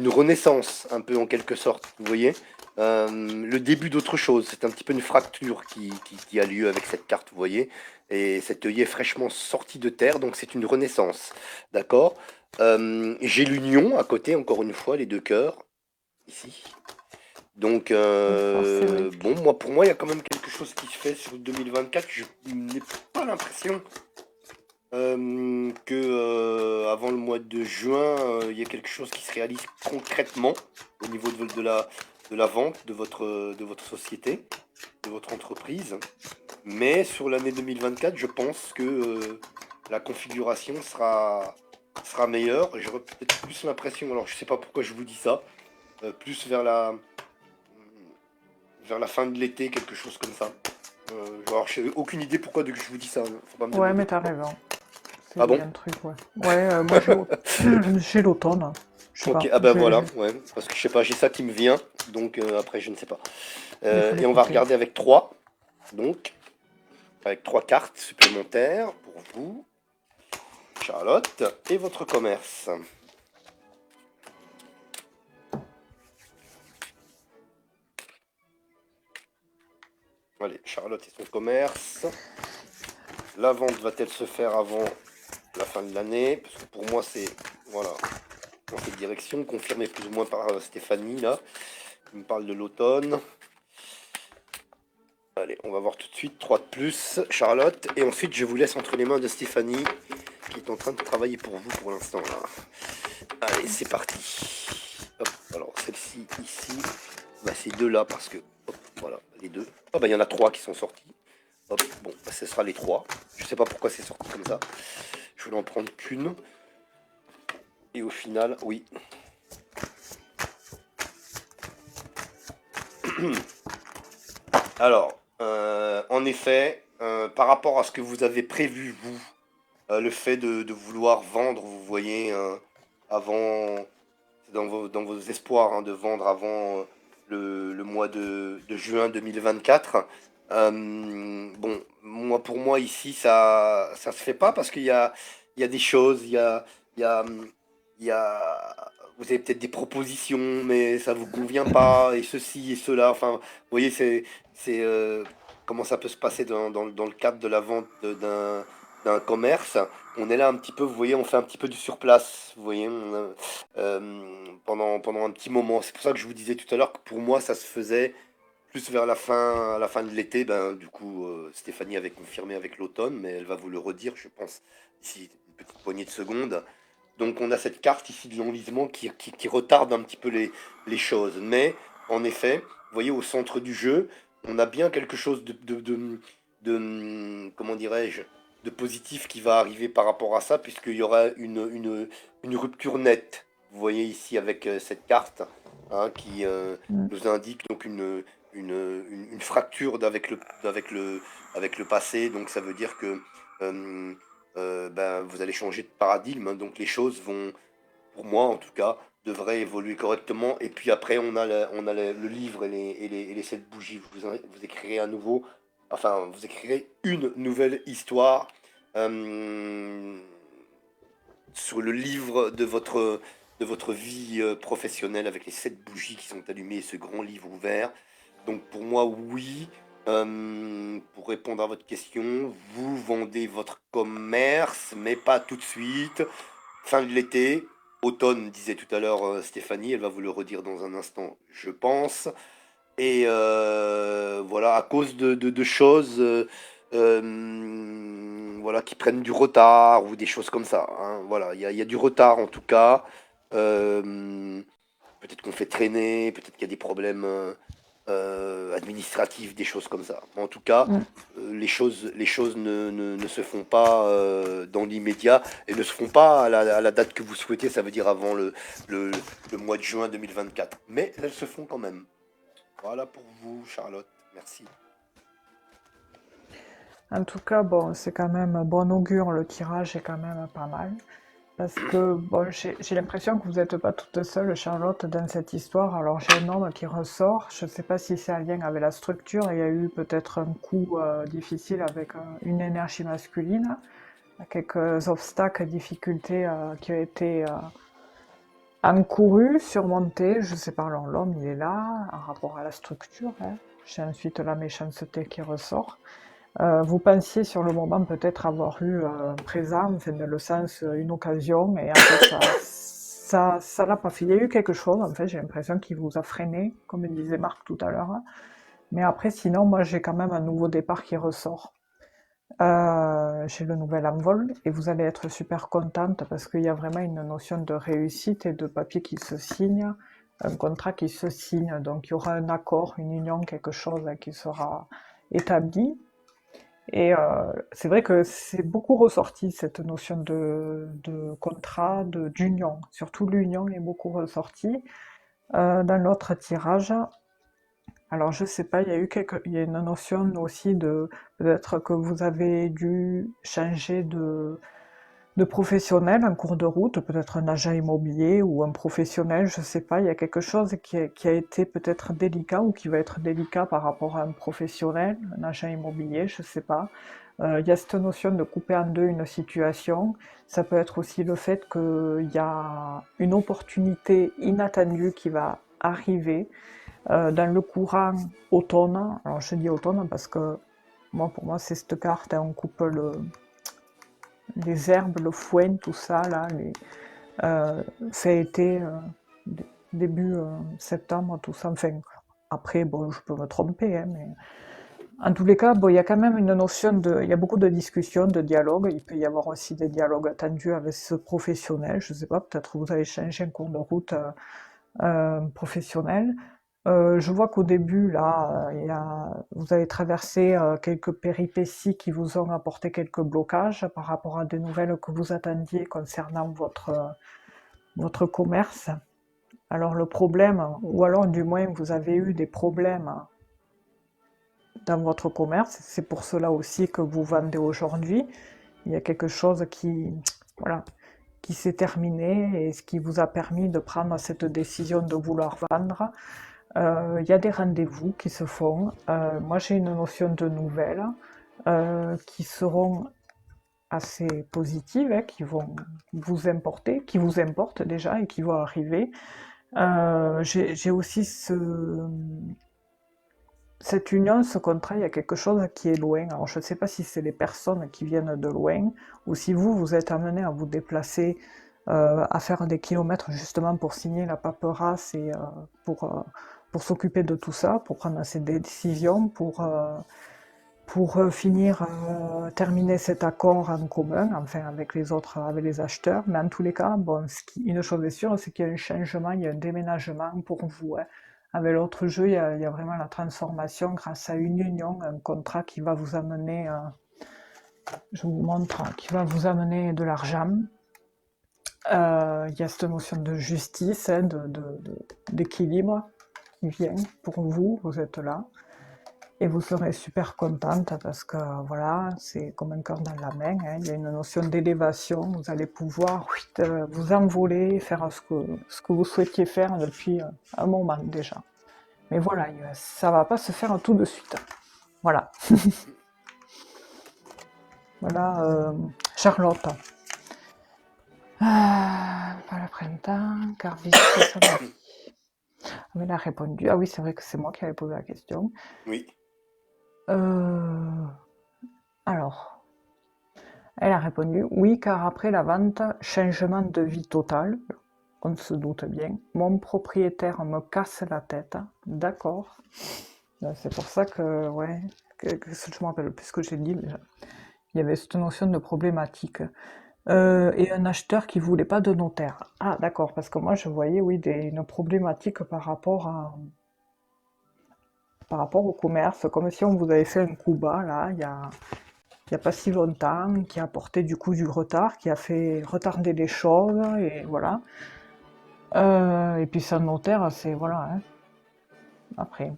renaissance, un peu en quelque sorte, vous voyez. Le début d'autre chose, c'est un petit peu une fracture qui a lieu avec cette carte, vous voyez. Et cet œillet fraîchement sorti de terre, donc c'est une renaissance, d'accord. J'ai l'union à côté, encore une fois, les deux cœurs, ici. Donc, C'est vrai. bon, moi, pour moi, il y a quand même quelque chose qui se fait sur 2024. Je n'ai pas l'impression que avant le mois de juin, il y a quelque chose qui se réalise concrètement au niveau de la vente de votre société, de votre entreprise. Mais sur l'année 2024, je pense que la configuration sera meilleure. J'aurais peut-être plus l'impression, alors je sais pas pourquoi je vous dis ça, plus vers la fin de l'été, quelque chose comme ça. Alors, j'ai aucune idée pourquoi je vous dis ça, hein. Faut pas me Ouais, demander mais t'as pourquoi. raison. Ah C'est bon? un truc, ouais. Ouais, moi j'ai l'automne. Je sais Ok, pas. ah ben voilà, ouais, parce que je sais pas, j'ai ça qui me vient, donc après je ne sais pas. Il faut Et on va l'écouter. regarder avec 3, donc, avec 3 cartes supplémentaires pour vous, Charlotte, et votre commerce. Allez, Charlotte et son commerce. La vente va-t-elle se faire avant la fin de l'année? Parce que pour moi, c'est, voilà, dans cette direction, confirmé plus ou moins par Stéphanie, là, qui me parle de l'automne. Allez, on va voir tout de suite 3 de plus, Charlotte. Et ensuite, je vous laisse entre les mains de Stéphanie, qui est en train de travailler pour vous pour l'instant, là. Allez, c'est parti. Hop, alors celle-ci, ici, bah, ces deux-là, parce que, hop, voilà, les deux. Oh, bah, il y en a 3 qui sont sortis. Hop, bon, bah, ce sera les 3. Je sais pas pourquoi c'est sorti comme ça. Je voulais en prendre qu'une. Et au final, oui. Alors, en effet, par rapport à ce que vous avez prévu, vous, le fait de vouloir vendre, vous voyez, avant, dans vos espoirs, hein, de vendre avant le mois de juin 2024. Bon, moi, pour moi, ici, ça se fait pas parce il y a des choses, il y a, il y a, vous avez peut-être des propositions, mais ça vous convient pas, et ceci et cela. Enfin, vous voyez, c'est comment ça peut se passer dans le cadre de la vente d'un commerce. On est là un petit peu, vous voyez, on fait un petit peu du surplace, vous voyez, pendant un petit moment. C'est pour ça que je vous disais tout à l'heure que pour moi, ça se faisait plus vers à la fin de l'été. Ben, du coup, Stéphanie avait confirmé avec l'automne, mais elle va vous le redire, je pense, d'ici une petite poignée de secondes. Donc, on a cette carte ici de l'enlisement qui retarde un petit peu les choses. Mais, en effet, vous voyez, au centre du jeu, on a bien quelque chose comment dirais-je, de positif qui va arriver par rapport à ça, puisqu'il y aura une rupture nette. Vous voyez ici avec cette carte, hein, qui Mm. nous indique donc une fracture avec le passé. Donc ça veut dire que euh, ben, vous allez changer de paradigme, hein. Donc les choses vont, pour moi en tout cas, devraient évoluer correctement. Et puis après, on a le livre et les 7 bougies. Vous écrirez à nouveau, enfin, vous écrirez une nouvelle histoire euh, sur le livre de votre vie professionnelle avec les 7 bougies qui sont allumées et ce grand livre ouvert. Donc pour moi, oui. Pour répondre à votre question, vous vendez votre commerce, mais pas tout de suite. Fin de l'été, automne, disait tout à l'heure Stéphanie, elle va vous le redire dans un instant, je pense. Et voilà, à cause de choses voilà, qui prennent du retard ou des choses comme ça, hein. Voilà, il y a du retard en tout cas. Euh, Peut-être qu'on fait traîner, peut-être qu'il y a des problèmes administratifs, des choses comme ça. En tout cas, Mm. les choses ne se font pas dans l'immédiat et ne se font pas à la date que vous souhaitez, ça veut dire avant le, le mois de juin 2024. Mais elles se font quand même. Voilà pour vous, Charlotte. Merci. En tout cas, bon, c'est quand même bon augure, le tirage est quand même pas mal. Parce que bon, j'ai l'impression que vous n'êtes pas toute seule, Charlotte, dans cette histoire. Alors j'ai un homme qui ressort, je ne sais pas si c'est en lien avec la structure, il y a eu peut-être un coup difficile avec une énergie masculine, quelques obstacles, difficultés qui ont été encourus, surmontés, je sais pas, alors l'homme il est là, en rapport à la structure, hein. J'ai ensuite la méchanceté qui ressort. Vous pensiez sur le moment peut-être avoir eu présent, enfin, dans le sens une occasion, et en fait ça l'a pas fait. Il y a eu quelque chose, en fait, j'ai l'impression qu'il vous a freiné, comme disait Marc tout à l'heure. Mais après, sinon, moi, j'ai quand même un nouveau départ qui ressort. J'ai le nouvel envol et vous allez être super contente parce qu'il y a vraiment une notion de réussite et de papier qui se signe, un contrat qui se signe. Donc, il y aura un accord, une union, quelque chose qui sera établi. Et c'est vrai que c'est beaucoup ressorti cette notion de contrat, d'union. Surtout l'union est beaucoup ressortie. Dans l'autre tirage, alors je sais pas, il y a une notion aussi de peut-être que vous avez dû changer de professionnel en cours de route, peut-être un agent immobilier ou un professionnel, je sais pas, il y a quelque chose qui a été peut-être délicat ou qui va être délicat par rapport à un professionnel, un agent immobilier, je sais pas. Il y a cette notion de couper en deux une situation. Ça peut être aussi le fait qu'il y a une opportunité inattendue qui va arriver dans le courant automne. Alors je dis automne parce que moi, pour moi, c'est cette carte, hein, on coupe les herbes, le foin, tout ça, là, ça a été début septembre, tout ça. Enfin, après, bon, je peux me tromper, hein, mais en tous les cas, bon, il y a quand même une notion il y a beaucoup de discussions, de dialogues. Il peut y avoir aussi des dialogues attendus avec ce professionnel. Je sais pas, peut-être vous avez changé un cours de route professionnel. Je vois qu'au début, là, vous avez traversé quelques péripéties qui vous ont apporté quelques blocages par rapport à des nouvelles que vous attendiez concernant votre commerce. Alors le problème, ou alors du moins vous avez eu des problèmes dans votre commerce, c'est pour cela aussi que vous vendez aujourd'hui. Il y a quelque chose voilà, qui s'est terminé et ce qui vous a permis de prendre cette décision de vouloir vendre. Il y a des rendez-vous qui se font. Moi, j'ai une notion de nouvelles qui seront assez positives, hein, qui vont vous importer, qui vous importent déjà et qui vont arriver. J'ai aussi cette union, ce contrat, il y a quelque chose qui est loin. Alors, je ne sais pas si c'est les personnes qui viennent de loin ou si vous êtes amené à vous déplacer, à faire des kilomètres justement pour signer la paperasse et pour s'occuper de tout ça, pour prendre ces décisions, pour finir, terminer cet accord en commun, enfin avec les autres, avec les acheteurs. Mais en tous les cas, bon, une chose est sûre, c'est qu'il y a un changement, il y a un déménagement pour vous, hein. Avec l'autre jeu, il y a vraiment la transformation grâce à une union, un contrat qui va vous amener, je vous montre, qui va vous amener de l'argent. Il y a cette notion de justice, hein, d'équilibre qui vient pour vous, vous êtes là. Et vous serez super contente parce que voilà, c'est comme un cœur dans la main, hein. Il y a une notion d'élévation, vous allez pouvoir vous envoler, faire ce que vous souhaitiez faire depuis un moment déjà. Mais voilà, ça va pas se faire tout de suite. Voilà. Voilà, Charlotte. Pas le printemps, car visite son mari. Ah, mais elle a répondu. Ah oui, c'est vrai que c'est moi qui avais posé la question. Oui. Alors, elle a répondu oui, car après la vente, changement de vie total. On se doute bien. Mon propriétaire me casse la tête. D'accord. C'est pour ça que, ouais, que je me rappelle plus ce que j'ai dit déjà. Il y avait cette notion de problématique. Et un acheteur qui voulait pas de notaire. Ah, d'accord, parce que moi je voyais, oui, une problématique par rapport au commerce, comme si on vous avait fait un coup bas, là, il y a pas si longtemps, qui a apporté du coup du retard, qui a fait retarder les choses, et voilà. Et puis sans notaire, c'est voilà, hein, après.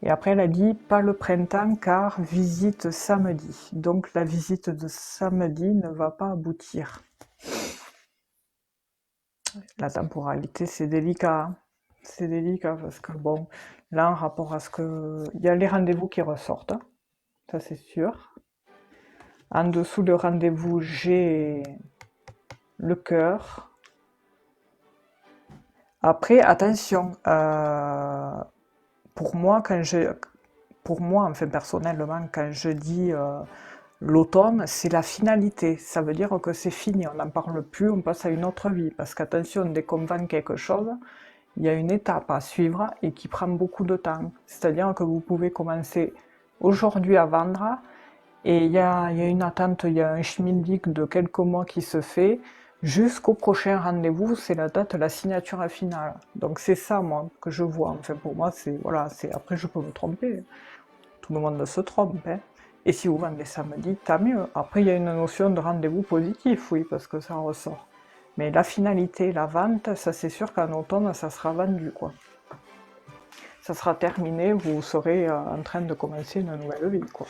Et après, elle a dit pas le printemps car visite samedi. Donc la visite de samedi ne va pas aboutir. La temporalité, c'est délicat, hein. C'est délicat parce que bon, là, en rapport à ce que. Il y a les rendez-vous qui ressortent, hein, ça c'est sûr. En dessous de rendez-vous, j'ai le cœur. Après, attention, pour moi, enfin personnellement, quand je dis L'automne, c'est la finalité. Ça veut dire que c'est fini, on n'en parle plus, on passe à une autre vie. Parce qu'attention, dès qu'on vend quelque chose, il y a une étape à suivre et qui prend beaucoup de temps. C'est-à-dire que vous pouvez commencer aujourd'hui à vendre et il y a une attente, il y a un schmilblick de quelques mois qui se fait jusqu'au prochain rendez-vous, c'est la date de la signature finale. Donc c'est ça, moi, que je vois. Enfin, pour moi, c'est, voilà, c'est, après, je peux me tromper. Tout le monde se trompe, hein. Et si vous vendez samedi, tant mieux. Après, il y a une notion de rendez-vous positif, oui, parce que ça ressort. Mais la finalité, la vente, ça c'est sûr qu'en automne, ça sera vendu, quoi. Ça sera terminé, vous serez en train de commencer une nouvelle vie, quoi.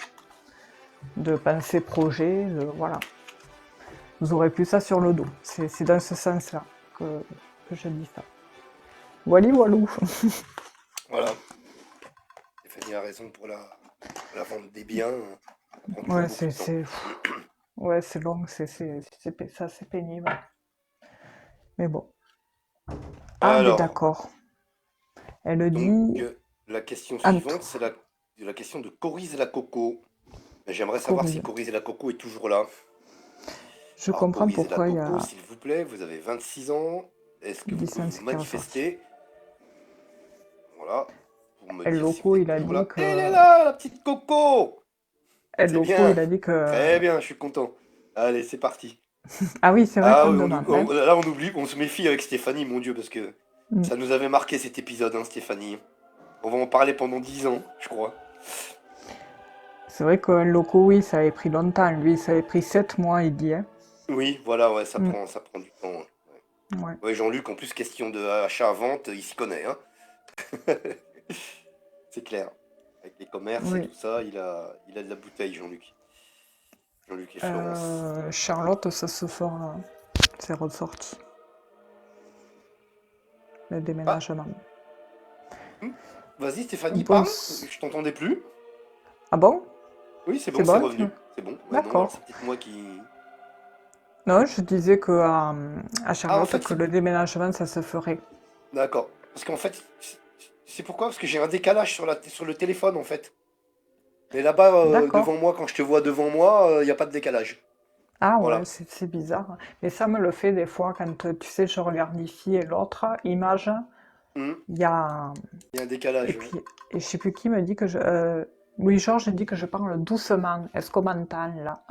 De penser projet, voilà. Vous aurez plus ça sur le dos. C'est dans ce sens-là que je dis ça. Voilà, voilou. Voilà. Stéphanie a raison pour la vente des biens. Ça prend toujours Ouais, beaucoup de temps. ouais, c'est long, ça c'est pénible. Mais bon. Ah, mais Alors, d'accord. Elle donc, dit la question entre suivante, c'est la question de Corise la Coco. J'aimerais savoir si Corée. Corise la Coco est toujours là. Je Alors, comprends Corise la pourquoi il y Coco, a s'il vous plaît, vous avez 26 ans. Est-ce que vous pouvez licence vous qui est ressortie. manifester? Voilà. Pour me El dire si vous Loco, êtes il a toujours dit là. Elle est que là, la petite Coco! El C'est Loco, bien. il a dit que Très bien, je suis content. Allez, c'est parti. ah oui, c'est vrai Ah qu'on oui, demande, hein. là on oublie, on se méfie avec Stéphanie, mon Dieu, parce que Mm. ça nous avait marqué cet épisode, hein, Stéphanie. On va en parler pendant 10 ans, je crois. C'est vrai que El Loco, oui, ça avait pris longtemps. Lui, ça avait pris 7 mois, il dit, hein. Oui, voilà, ouais, Mm. ça prend du temps. Ouais, Ouais. ouais, Jean-Luc, en plus, question de achat-vente, il s'y connaît, hein. C'est clair. Avec les commerces et Oui. tout ça, il a de la bouteille, Jean-Luc. Jean-Luc et Florence. Charlotte, ça se fera. C'est ressorti. Le Ah, déménagement. hmm, vas-y, Stéphanie, Bon. parle. Je t'entendais plus. Ah bon? Oui, c'est C'est bon, c'est bon, tu veux? revenu. C'est bon. Ouais, non, alors D'accord. c'est peut-être moi qui. Non, je disais que à Ah, en Charlotte fait, que le déménagement, ça se ferait. d'accord. Parce qu'en fait, c'est pourquoi? Parce que j'ai un décalage sur le téléphone, en fait. Mais là-bas, D'accord. devant moi, quand je te vois devant moi, il n'y a pas de décalage. Ah ouais, Voilà. c'est bizarre. Mais ça me le fait des fois quand, tu sais, je regarde ici et l'autre image, Hmm, il y a... il y a un Et décalage, ouais. puis, et je sais plus qui me dit que je... Louis-Georges dit que je parle doucement. Est-ce qu'on m'entend là?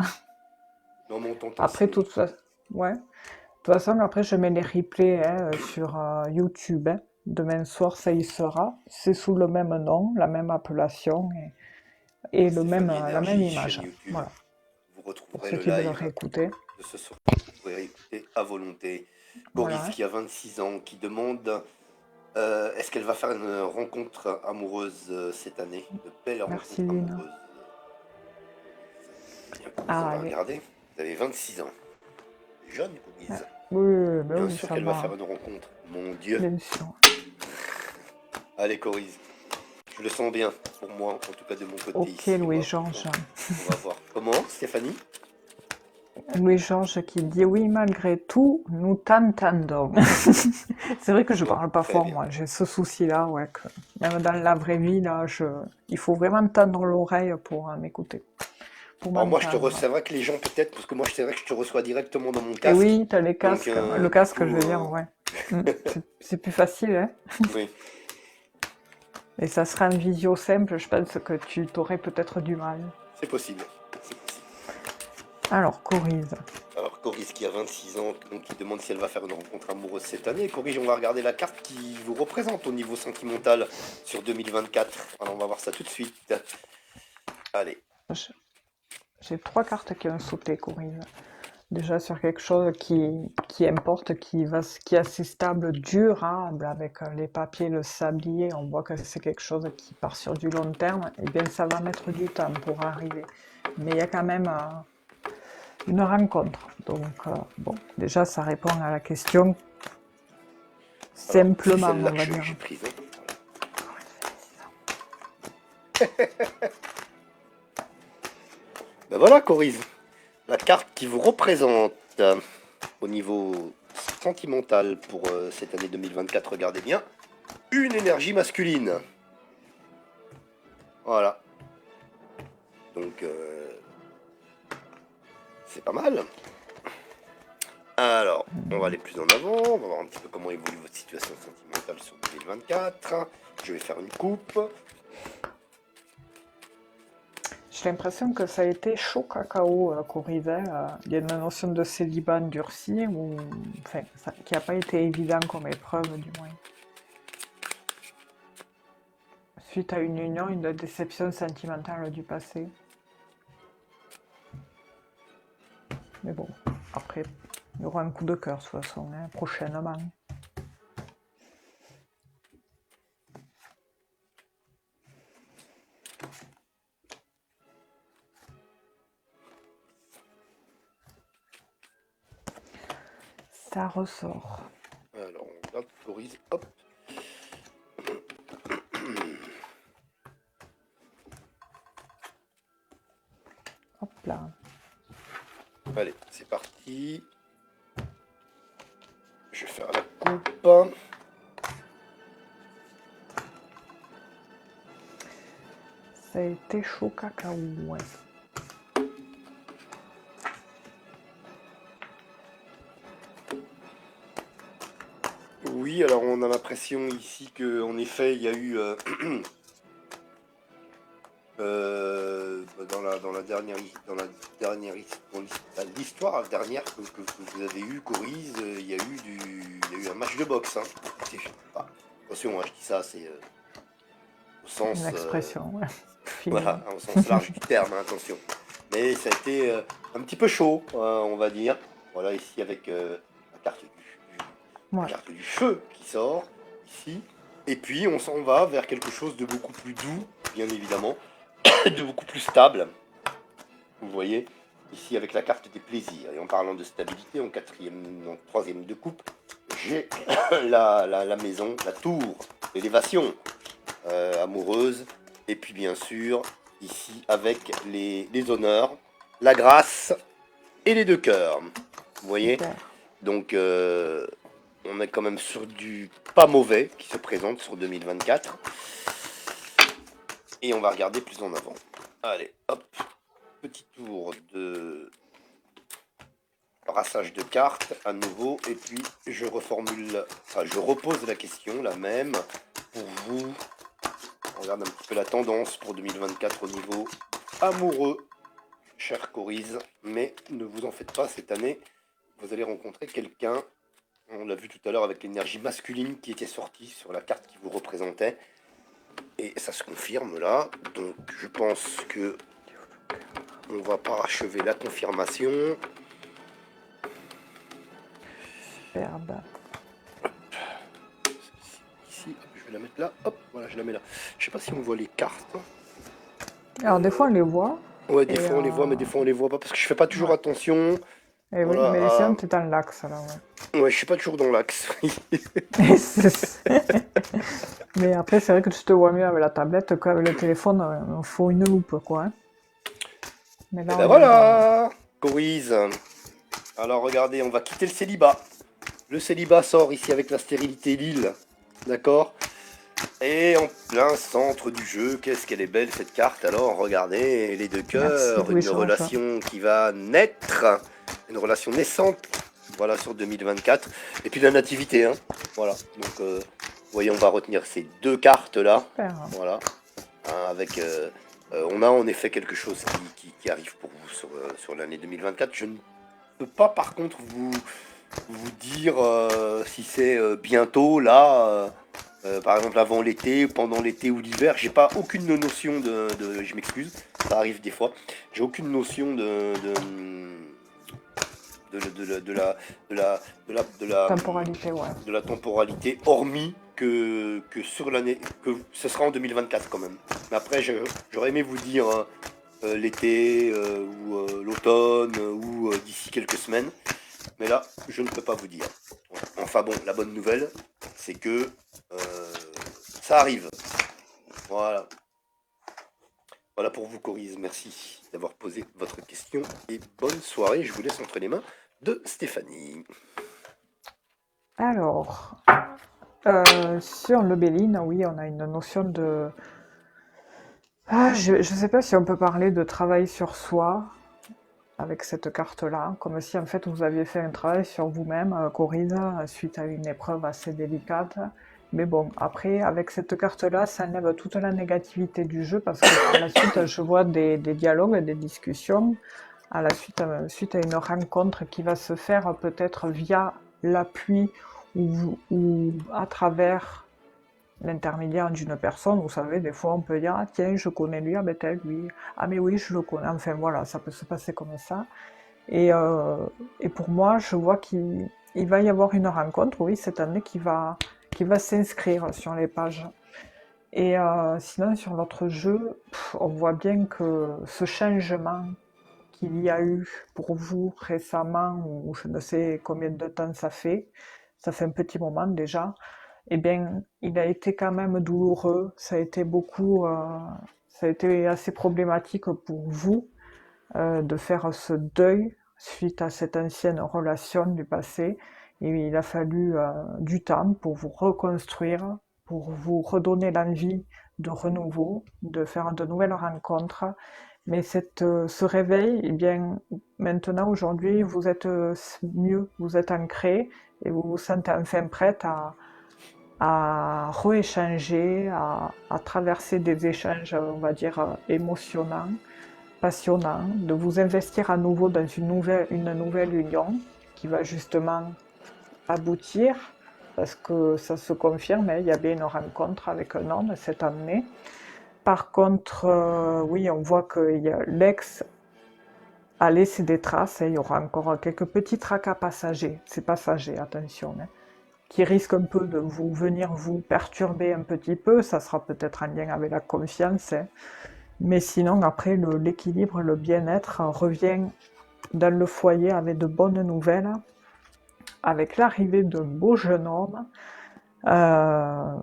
Non, mais on t'entend, Après, Stéphanie. toute façon... Ouais. De toute façon, après, je mets les replays hein, sur YouTube, hein. Demain soir, ça y sera. C'est sous le même nom, la même appellation et Stéphanie la même Énergie, chaîne image. YouTube. Voilà. Vous Pour retrouverez ceux le qui veulent live réécouter. de ce soir. Vous pourrez écouter à volonté. Coris, Voilà. qui a 26 ans, qui demande est-ce qu'elle va faire une rencontre amoureuse cette année? De belles Merci, rencontres Lune. amoureuses. Bien, Coris, on Ah, va allez. regarder. Vous avez 26 ans. Jeune, Coris. Ah, oui, ben Bien oui, sûr ça qu'elle va va. faire une rencontre. Mon Dieu. Bien sûr. Allez, Coris. Je le sens bien, pour moi, en tout cas de mon côté Ok, ici. Louis-Georges. On va voir. Comment, Stéphanie? Louis-Georges qui dit oui, malgré tout, nous t'entendons. C'est vrai que je Bon, parle pas très fort, bien. moi. J'ai ce souci-là, ouais, que même dans la vraie vie, là, il faut vraiment tendre l'oreille pour m'écouter, pour Alors moi, m'entendre. c'est vrai que les gens peut-être, parce que moi, c'est vrai que je te reçois directement dans mon Et casque. oui, t'as les Donc, casques. Le du casque, coup, je veux dire, ouais. C'est plus facile, hein. oui, Et ça sera un visio simple, je pense que tu t'aurais peut-être du mal. c'est possible. C'est possible. Alors, Corise. Alors, Coris qui a 26 ans, donc qui demande si elle va faire une rencontre amoureuse cette année. Coris, on va regarder la carte qui vous représente au niveau sentimental sur 2024. Alors, on va voir ça tout de suite. Allez. Je- J'ai 3 cartes qui ont sauté, Corinne. Déjà sur quelque chose qui importe, qui est assez stable, durable, avec les papiers, le sablier, on voit que c'est quelque chose qui part sur du long terme, et bien ça va mettre du temps pour arriver. Mais il y a quand même une rencontre. Donc, bon, déjà ça répond à la question Alors, c'est simplement, celle-là on que va dire. j'ai prise. Hein. Ben voilà, Coris. La carte qui vous représente au niveau sentimental pour cette année 2024, regardez bien. Une énergie masculine. Voilà. Donc, c'est pas mal. Alors, on va aller plus en avant, on va voir un petit peu comment évolue votre situation sentimentale sur 2024. Je vais faire une coupe. J'ai l'impression que ça a été chaud cacao qu'on vivait. Il y a une notion de célibat endurci, ou, enfin, qui n'a pas été évident comme épreuve, du moins. Suite à une union, une déception sentimentale du passé. Mais bon, après, il y aura un coup de cœur, de toute façon, hein, prochainement. Ça ressort. Alors, on regarde Corise, hop. Hop là. Allez, c'est parti. Je vais faire la coupe. Ça a été chaud cacao, ouais. Oui, alors on a l'impression ici qu'en effet, il y a eu dans l'histoire dernière que vous avez eu, Corise, il y a eu un match de boxe. Hein. Attention, hein, je dis ça, c'est au sens Une expression, ouais. voilà, au sens large du terme, hein, attention. Mais ça a été un petit peu chaud, on va dire. Voilà, ici avec la carte Ouais. carte du feu qui sort, ici. Et puis on s'en va vers quelque chose de beaucoup plus doux, bien évidemment, de beaucoup plus stable. Vous voyez, ici avec la carte des plaisirs. Et en parlant de stabilité, en troisième de coupe, j'ai la maison, la tour, l'élévation amoureuse. Et puis bien sûr, ici avec les honneurs, la grâce et les deux cœurs. Vous voyez, Super. donc on est quand même sur du pas mauvais qui se présente sur 2024. Et on va regarder plus en avant. Allez, hop, petit tour de brassage de cartes à nouveau. Et puis je repose la question, la même, pour vous. On regarde un petit peu la tendance pour 2024 au niveau amoureux, cher Corise. Mais ne vous en faites pas, cette année, vous allez rencontrer quelqu'un. On l'a vu tout à l'heure avec l'énergie masculine qui était sortie sur la carte qui vous représentait. Et ça se confirme là. Donc je pense que on va parachever la confirmation. Superbe. Ici, hop, je vais la mettre là. Hop, voilà, je la mets là. Je sais pas si on voit les cartes. Alors, des fois, on les voit. Ouais, des Et, fois on les voit, mais des fois on les voit pas parce que je fais pas toujours ouais. attention. Et oui, Voilà, mais sinon, t'es dans l'axe, là, ouais. ouais, je suis pas toujours dans l'axe. Mais après, c'est vrai que tu te vois mieux avec la tablette qu'avec le téléphone. Il faut une loupe, quoi. Hein. Mais là, Et on ben est voilà, Corise. Alors regardez, on va quitter le célibat. Le célibat sort ici avec la stérilité Lille. D'accord? Et en plein centre du jeu, qu'est-ce qu'elle est belle cette carte. Alors regardez, les deux cœurs, Merci, Louis une relation qui va naître, une relation naissante, voilà, sur 2024. Et puis la nativité, hein. Voilà, donc voyez, on va retenir ces deux cartes là. Super. Voilà, hein, avec on a en effet quelque chose qui arrive pour vous sur l'année 2024. Je ne peux pas par contre vous dire si c'est bientôt là, par exemple avant l'été, pendant l'été ou l'hiver. J'ai pas aucune notion je m'excuse, ça arrive des fois. J'ai aucune notion Temporalité, ouais. de la temporalité, hormis que sur l'année, que ce sera en 2024 quand même. Mais après, j'aurais aimé vous dire l'été ou l'automne ou d'ici quelques semaines. Mais là, je ne peux pas vous dire. Enfin bon, la bonne nouvelle, c'est que ça arrive. Voilà. Voilà pour vous, Corise. Merci d'avoir posé votre question et bonne soirée. Je vous laisse entre les mains de Stéphanie. Alors, sur le Béline, oui, on a une notion de... Ah, je ne sais pas si on peut parler de travail sur soi. avec cette carte-là, comme si en fait vous aviez fait un travail sur vous-même, Corinne, suite à une épreuve assez délicate. Mais bon, après, avec cette carte-là, ça enlève toute la négativité du jeu, parce que par la suite, je vois des dialogues, des discussions, à la suite, suite à une rencontre qui va se faire peut-être via l'appui ou à travers l'intermédiaire d'une personne. Vous savez, des fois on peut dire, ah tiens, je connais lui, ah ben t'as lui, ah mais oui, je le connais, enfin voilà, ça peut se passer comme ça. Et, euh, et pour moi, je vois qu'il va y avoir une rencontre, oui, cette année qui va s'inscrire sur les pages. Et sinon, sur l'autre jeu, on voit bien que ce changement qu'il y a eu pour vous récemment, ou je ne sais combien de temps ça fait un petit moment déjà, eh bien, il a été quand même douloureux, ça a été ça a été assez problématique pour vous de faire ce deuil suite à cette ancienne relation du passé. Et il a fallu du temps pour vous reconstruire, pour vous redonner l'envie de renouveau, de faire de nouvelles rencontres. Mais ce réveil, eh bien, maintenant, aujourd'hui, vous êtes mieux, vous êtes ancré et vous vous sentez enfin prête à rééchanger, à traverser des échanges, on va dire, émotionnants, passionnants, de vous investir à nouveau dans une nouvelle union qui va justement aboutir, parce que ça se confirme, hein, il y avait une rencontre avec un homme cette année. Par contre, oui, on voit que l'ex a laissé des traces, hein, il y aura encore quelques petits tracas passagers, c'est passager, attention, hein, qui risque un peu de venir vous perturber un petit peu, ça sera peut-être en lien avec la confiance, hein. Mais sinon après l'équilibre, le bien-être revient dans le foyer avec de bonnes nouvelles, avec l'arrivée d'un beau jeune homme euh,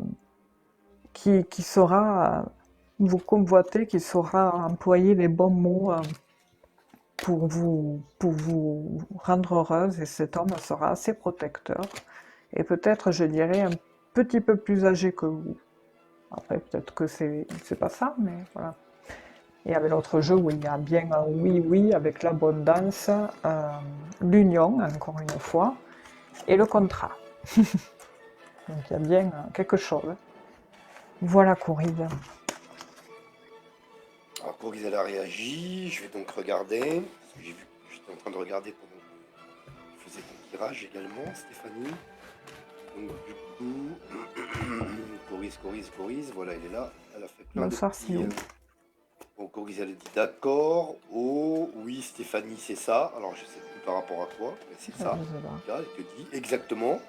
qui saura vous convoiter, qui saura employer les bons mots pour vous rendre heureuse, et cet homme sera assez protecteur et peut-être, je dirais, un petit peu plus âgé que vous. Après, peut-être que c'est pas ça, mais voilà. Et avec l'autre jeu où il y a bien un oui-oui avec l'abondance, l'union, encore une fois, et le contrat. Donc il y a bien quelque chose. Voilà, Corinne. Alors, Coris, elle a réagi. Je vais donc regarder. Parce que j'ai vu que j'étais en train de regarder pendant que tu faisais ton tirage également, Stéphanie. Donc, du coup, Coris, voilà, elle est là. Elle a fait plein de Bonsoir, petits. Silou. Bon, Coris, elle a dit d'accord. Oh, oui, Stéphanie, c'est ça. Alors, je sais plus par rapport à toi, mais c'est ça. Je sais pas. Là, elle te dit exactement.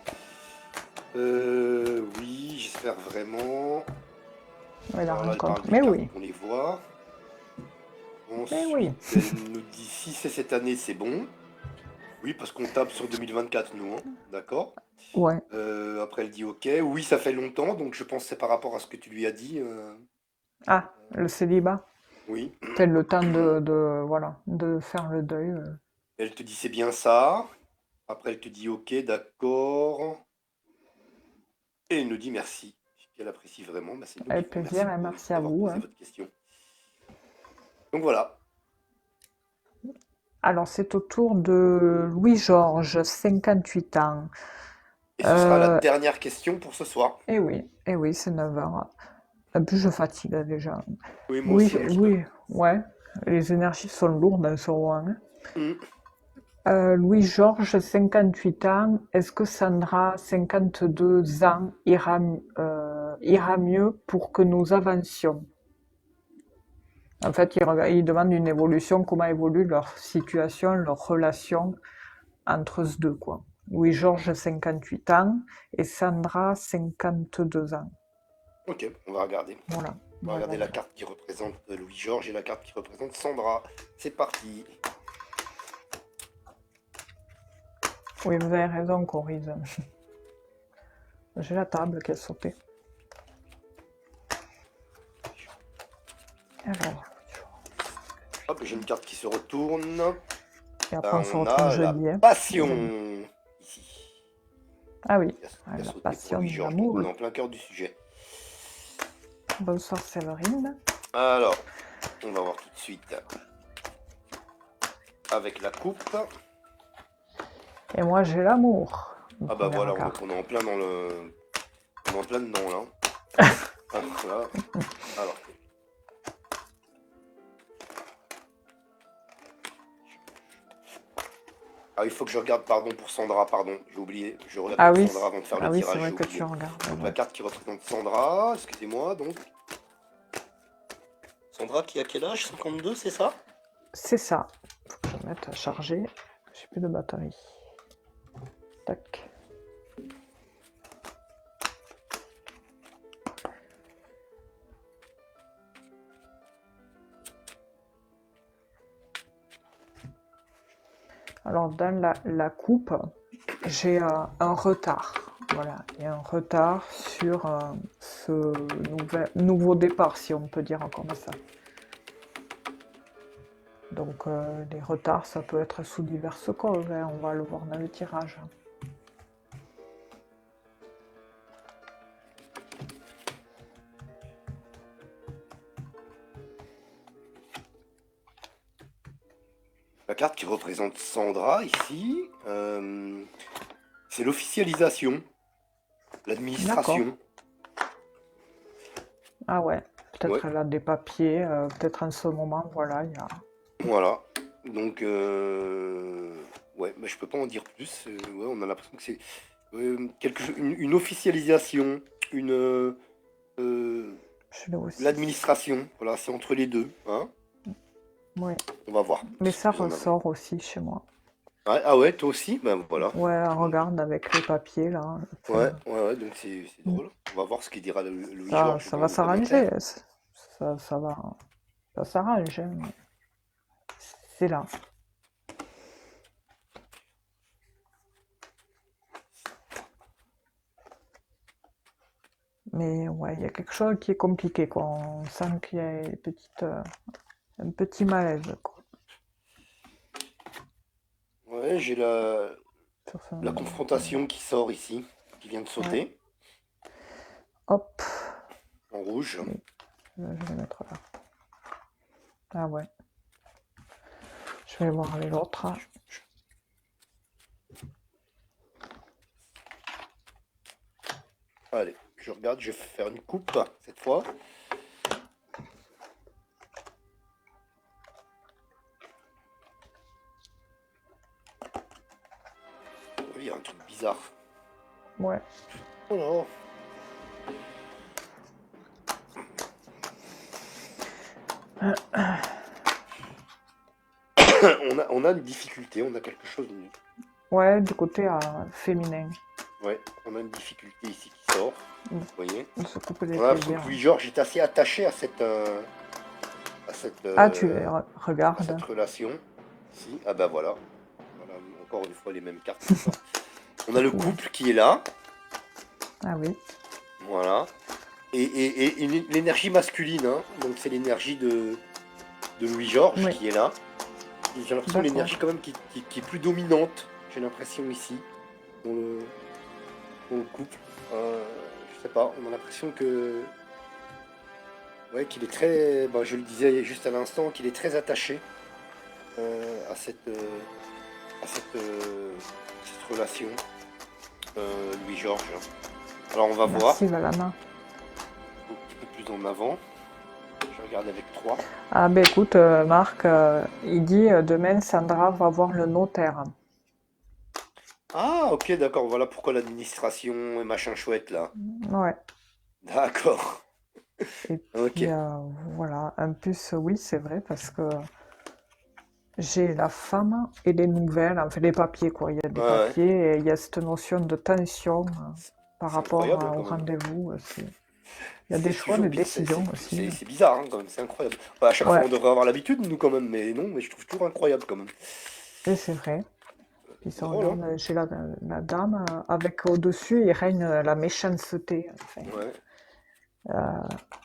Oui, j'espère vraiment. Mais la Alors là, elle parle rencontre. des Mais cartes oui. qu'on les voit. Mais oui. Ensuite, elle nous dit si c'est cette année, c'est bon. Oui, parce qu'on tape sur 2024, nous, hein. D'accord. Ouais. Après, elle dit ok. Oui, ça fait longtemps, donc je pense que c'est par rapport à ce que tu lui as dit. Ah, le célibat. Oui. C'est le temps voilà, de faire le deuil. Elle te dit c'est bien ça. Après, elle te dit ok, d'accord. Et elle nous dit merci. Qu'elle apprécie vraiment. Bah, c'est nous qui Avec vous plaisir, remercions et merci à d'avoir vous. posé votre question. Donc voilà. Alors, c'est au tour de Louis-Georges, 58 ans. Et ce sera la Euh, dernière question pour ce soir. eh oui, c'est 9 heures. En plus, je fatigue déjà. Oui, moi Oui, aussi, un petit peu. oui, ouais. Les énergies sont lourdes en ce moment, hein. Mm. Louis-Georges, 58 ans. Est-ce que Sandra, 52 ans, ira mieux pour que nous avancions? En fait, il demande une évolution, comment évolue leur situation, leur relation entre eux deux, quoi. Louis-Georges, 58 ans, et Sandra, 52 ans. Ok, on va regarder. Voilà. On va regarder la carte qui représente Louis-Georges et la carte qui représente Sandra. C'est parti. Oui, vous avez raison, Corinne. J'ai la table qui a sauté. Alors, Hop, j'ai une carte qui se retourne. et après, on se On retrouve a la jeudi, hein. passion. Ici. Ah oui, Qui a la sauté passion pour de Louis-Georges. Donc on est l'amour. en plein cœur du sujet. Bonsoir, Séverine. Alors, on va voir tout de suite. avec la coupe. Et moi, j'ai l'amour. Au Ah bah premier voilà, regard. on est en plein dans le... On est en plein dedans là. Ah, voilà. Alors, ah, il faut que je regarde, pardon, pour Sandra, pardon, j'ai oublié. Je regarde Ah pour oui, Sandra avant de faire ah le oui, c'est tirage, vrai j'ai que tu oublié. regardes. Donc Ouais. la carte qui représente Sandra, excusez-moi, donc. Sandra qui a quel âge? 52, c'est ça? C'est ça. Faut que je mette à charger. J'ai plus de batterie. Tac. Alors, dans la coupe, j'ai un retard. Voilà, il y a un retard sur ce nouveau départ, si on peut dire comme ça. Donc, les retards, ça peut être sous diverses causes, hein, on va le voir dans le tirage. La carte qui représente Sandra ici, c'est l'officialisation, D'accord. l'administration. Ah ouais, Ouais, peut-être elle a des papiers, peut-être en ce moment, voilà, il y a... voilà. Donc, ouais, mais je peux pas en dire plus. Ouais, on a l'impression que c'est une officialisation, une Je l'ai aussi. l'administration. Voilà, c'est entre les deux. Hein. Oui, On va voir. mais ça Plus en avant. ressort aussi chez moi. Ouais, ah ouais, toi aussi? Ben voilà. Ouais, regarde avec les papiers là. Ouais, ouais, donc c'est drôle. On va voir ce qu'il dira Louis Ça, Georges ça dans va les commentaires. s'arranger. Ça va. Ça s'arrange, hein, mais c'est là. Mais ouais, il y a quelque chose qui est compliqué, quoi. On sent qu'il y a une petite, un petit malaise, quoi. Ouais, j'ai Sur ce... la confrontation qui sort ici, qui vient de Ouais. sauter, Hop. en rouge. Et je vais le mettre là. Ah ouais. Je vais voir les autres. Allez, je regarde, je vais faire une coupe cette fois. Oui, il y a un truc bizarre. Ouais. Oh non. On a une difficulté, on a quelque chose de... Ouais, du côté féminin. Ouais, on a une difficulté ici qui sort, Mm. vous voyez. On se coupe les On a l'impression plaisirs. que Louis-Georges est assez attaché à cette Ah, tu regardes. relation. Si, ah bah voilà. Voilà, encore une fois les mêmes cartes qui sortent. On a le couple qui est là, Ah oui. voilà. Et l'énergie masculine, hein. Donc c'est l'énergie de Louis-Georges Oui. qui est là. Et j'ai l'impression D'accord. l'énergie quand même qui est plus dominante, j'ai l'impression ici, dans le couple. Je sais pas, on a l'impression que... Ouais, qu'il est très... Bah, je le disais juste à l'instant, qu'il est très attaché à cette relation, Louis-Georges. Alors on va voir, Merci, Valana. un petit peu plus en avant. Je regarde avec 3. Ah ben écoute, Marc, il dit demain Sandra va voir le notaire. Ah, ok, d'accord, voilà pourquoi l'administration et machin chouette là. Ouais. D'accord. Et Ok. puis voilà, en plus oui c'est vrai parce que j'ai la femme et les nouvelles, enfin les papiers quoi. Il y a des Ouais, ouais. papiers et il y a cette notion de tension par C'est rapport incroyable, au quand même. rendez-vous. Il y a C'est des choix, toujours des bi- c'est- décisions c'est- aussi. c'est bizarre, hein, quand même, c'est incroyable. Enfin, à chaque Ouais. fois, on devrait avoir l'habitude, nous, quand même, mais non, mais je trouve toujours incroyable, quand même. Et c'est vrai. Puis C'est ça drôle, hein. regarde chez la dame, avec au-dessus, il règne la méchanceté. Enfin. Ouais.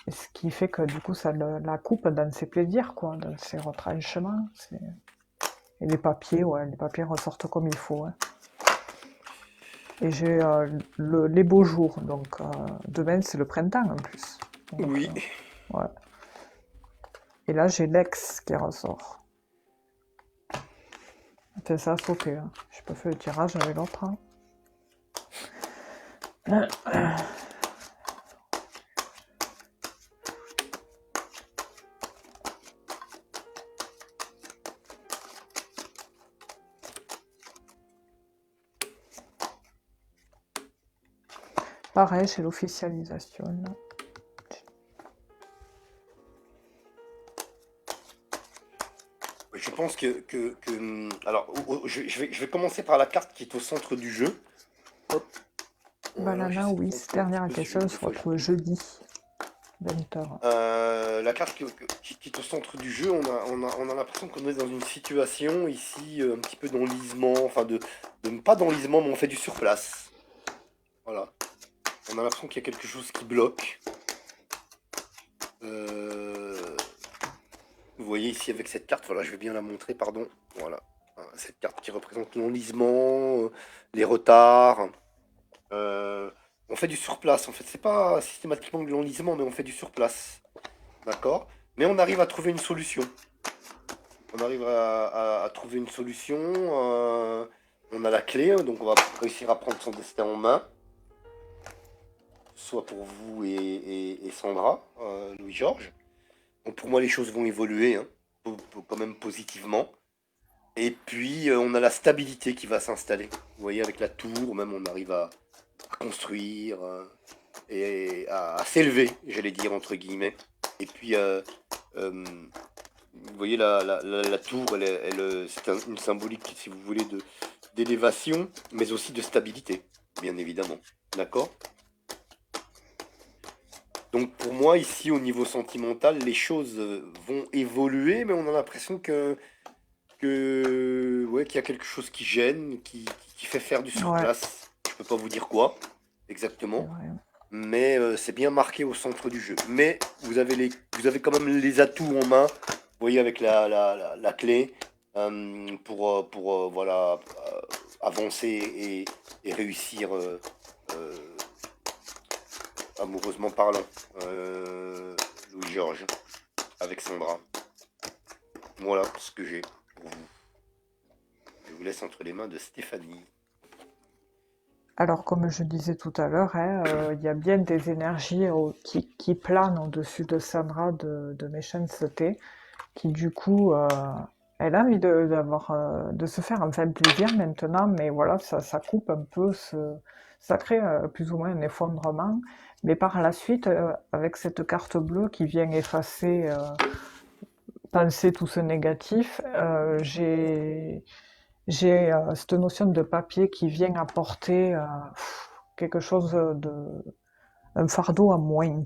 Et ce qui fait que du coup, ça la coupe dans ses plaisirs, quoi, dans ses retranchements. Et les papiers, ouais, les papiers ressortent comme il faut. Hein. Et j'ai les beaux jours, donc demain c'est le printemps en plus. Donc, Oui. ouais. Et là j'ai l'ex qui ressort. Putain, ça a sauté, hein. J'ai pas fait le tirage avec l'autre, hein. Pareil, c'est l'officialisation. Je pense alors, je vais commencer par la carte qui est au centre du jeu. Hop. Banana, J'essaie de oui, contrôler un dernière petit peu question des se fois, je retrouve me- jeudi, 20h. La carte qui est au centre du jeu, on a l'impression qu'on est dans une situation ici un petit peu d'enlisement, enfin pas d'enlisement, mais on fait du surplace. Voilà. On a l'impression qu'il y a quelque chose qui bloque. Vous voyez ici avec cette carte, voilà, je vais bien la montrer, pardon. Voilà. Cette carte qui représente l'enlisement, les retards. On fait du surplace, en fait. C'est pas systématiquement de l'enlisement, mais on fait du surplace. D'accord? Mais on arrive à trouver une solution. On arrive à trouver une solution. On a la clé, donc on va réussir à prendre son destin en main. Soit pour vous et Sandra, Louis-Georges. Donc pour moi, les choses vont évoluer, hein, quand même positivement. Et puis, on a la stabilité qui va s'installer. Vous voyez, avec la tour, même on arrive à construire et à s'élever, j'allais dire, entre guillemets. Et puis, vous voyez, la tour, c'est une symbolique, si vous voulez, d'élévation, mais aussi de stabilité, bien évidemment. D'accord? Donc pour moi, ici, au niveau sentimental, les choses vont évoluer, mais on a l'impression ouais, qu'il y a quelque chose qui gêne, qui fait faire du Ouais, surplace. Je peux pas vous dire quoi c'est exactement, vrai. mais c'est bien marqué au centre du jeu. Mais vous avez quand même les atouts en main, vous voyez, avec la clé, pour voilà, avancer et réussir euh, amoureusement parlant. Louis-Georges, avec Sandra. Voilà ce que j'ai pour vous. Je vous laisse entre les mains de Stéphanie. Alors, comme je disais tout à l'heure, hein, il y a bien des énergies qui planent au-dessus de Sandra de méchanceté, qui du coup, elle a envie de se faire enfin plaisir maintenant, mais voilà, ça coupe un peu, ça crée plus ou moins un effondrement. Mais par la suite, avec cette carte bleue qui vient effacer, penser tout ce négatif, j'ai cette notion de papier qui vient apporter quelque chose un fardeau à moins.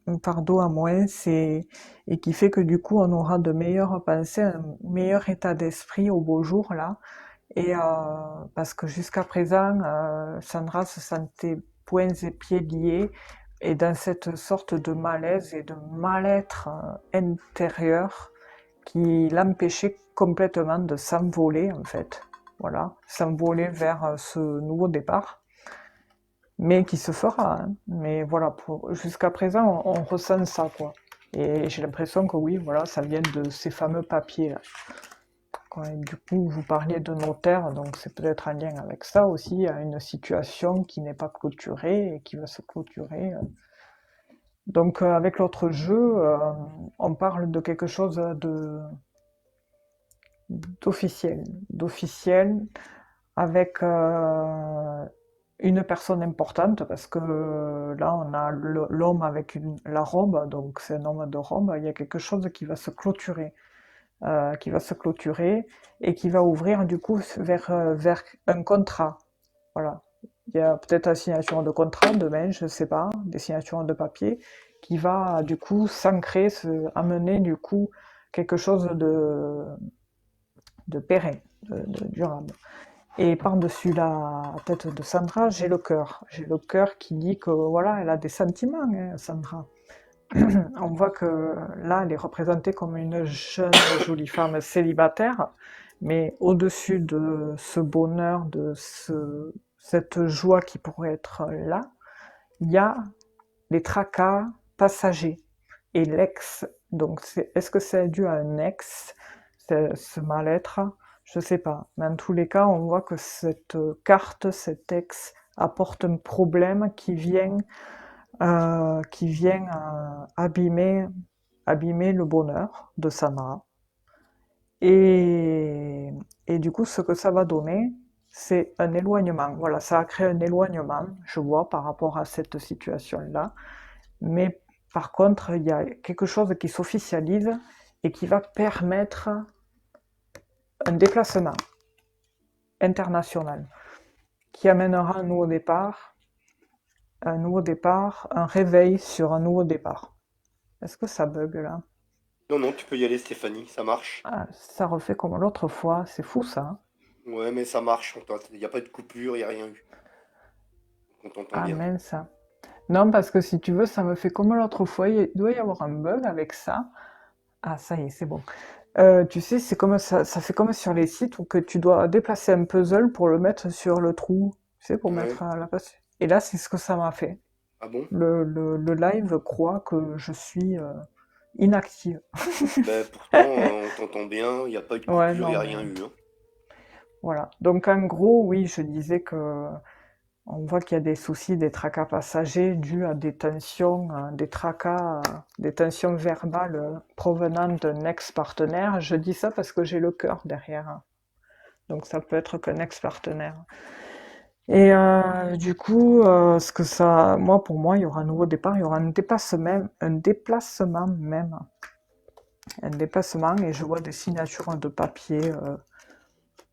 Un fardeau à moins, et qui fait que du coup on aura de meilleures pensées, un meilleur état d'esprit au beau jour là. Et parce que jusqu'à présent, Sandra se sentait poings et pieds liés et dans cette sorte de malaise et de mal-être intérieur qui l'empêchait complètement de s'envoler en fait. Voilà, s'envoler vers ce nouveau départ, mais qui se fera, hein. Mais voilà, jusqu'à présent, on ressent ça, quoi. Et j'ai l'impression que oui, voilà, ça vient de ces fameux papiers là. Et du coup, vous parliez de notaire, donc c'est peut-être en lien avec ça aussi, à une situation qui n'est pas clôturée et qui va se clôturer. Donc avec l'autre jeu, on parle de quelque chose d'officiel, avec une personne importante, parce que là on a l'homme avec la robe, donc c'est un homme de robe, il y a quelque chose qui va se clôturer et qui va ouvrir du coup vers un contrat. Voilà. Il y a peut-être la signature de contrat demain, je ne sais pas, des signatures de papier, qui va du coup s'ancrer, amener du coup quelque chose de pérenne, de durable. Et par-dessus la tête de Sandra, j'ai le cœur. J'ai le cœur qui dit que voilà, elle a des sentiments, hein, Sandra. On voit que là, elle est représentée comme une jeune, jolie femme célibataire, mais au-dessus de ce bonheur, cette joie qui pourrait être là, il y a les tracas passagers et l'ex. Donc, est-ce que c'est dû à un ex, ce mal-être? Je sais pas. Mais en tous les cas, on voit que cette carte, cet ex, apporte un problème qui vient abîmer le bonheur de Sandra. Et, et du coup, ce que ça va donner, c'est un éloignement. Voilà, ça a créé un éloignement, je vois, par rapport à cette situation-là. Mais par contre, il y a quelque chose qui s'officialise et qui va permettre un déplacement international qui amènera un nouveau départ, un réveil sur un nouveau départ. Est-ce que ça bug là? Non, non, tu peux y aller, Stéphanie, ça marche. Ah, ça refait comme l'autre fois, c'est fou ça, hein. Ouais, mais ça marche, il n'y a pas de coupure, il n'y a rien eu. On t'entend Ah bien. mince. Non, parce que si tu veux, ça me fait comme l'autre fois, il doit y avoir un bug avec ça. Ah, ça y est, c'est bon. Tu sais, c'est comme ça fait comme sur les sites où que tu dois déplacer un puzzle pour le mettre sur le trou, tu sais, pour Ouais. mettre la place. Et là, c'est ce que ça m'a fait. Ah bon? Le live croit que je suis inactive. Ben pourtant, on t'entend bien, il n'y a pas eu de Ouais, coupure, il n'y non, a mais rien eu, hein. voilà. Donc en gros, oui, je disais que on voit qu'il y a des soucis, des tracas passagers dus à des tensions, des tensions verbales provenant d'un ex-partenaire. Je dis ça parce que j'ai le cœur derrière. Donc ça peut être qu'un ex-partenaire. Et du coup, moi, pour moi, il y aura un nouveau départ, il y aura un déplacement, et je vois des signatures de papier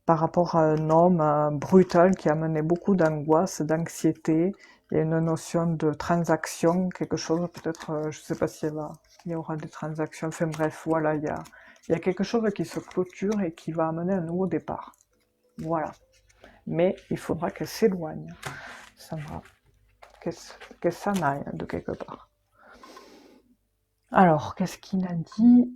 par rapport à un homme brutal qui a mené beaucoup d'angoisse, d'anxiété. Il y a une notion de transaction, quelque chose, peut-être, je ne sais pas il y aura des transactions, enfin bref, voilà, il y a quelque chose qui se clôture et qui va amener un nouveau départ. Voilà. Mais il faudra qu'elle s'éloigne, Sandra, qu'elle s'en aille de quelque part. Alors, qu'est-ce qu'il a dit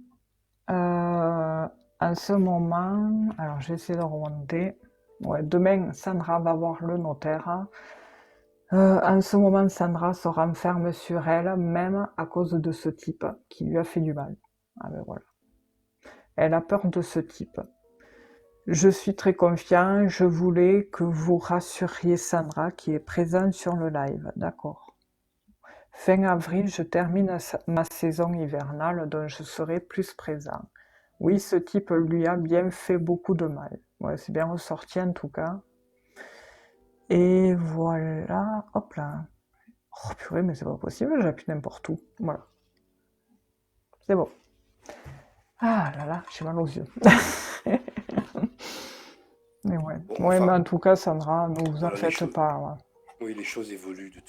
en ce moment, alors je vais essayer de remonter. Ouais, demain, Sandra va voir le notaire. En ce moment, Sandra se renferme sur elle, même à cause de ce type qui lui a fait du mal. Ah ben voilà. Elle a peur de ce type. Je suis très confiant, je voulais que vous rassuriez Sandra qui est présente sur le live, d'accord. Fin avril, je termine ma saison hivernale, dont je serai plus présent. Oui, ce type lui a bien fait beaucoup de mal. Ouais, c'est bien ressorti en tout cas. Et voilà, hop là. Oh purée, mais c'est pas possible, j'appuie n'importe où. Voilà, c'est bon. Ah là là, j'ai mal aux yeux. Mais ouais. Bon, Ouais, mais enfin, en tout cas, Sandra, ne vous en voilà, les faites choses. pas. Ouais. Oui, les choses évoluent Ouais, de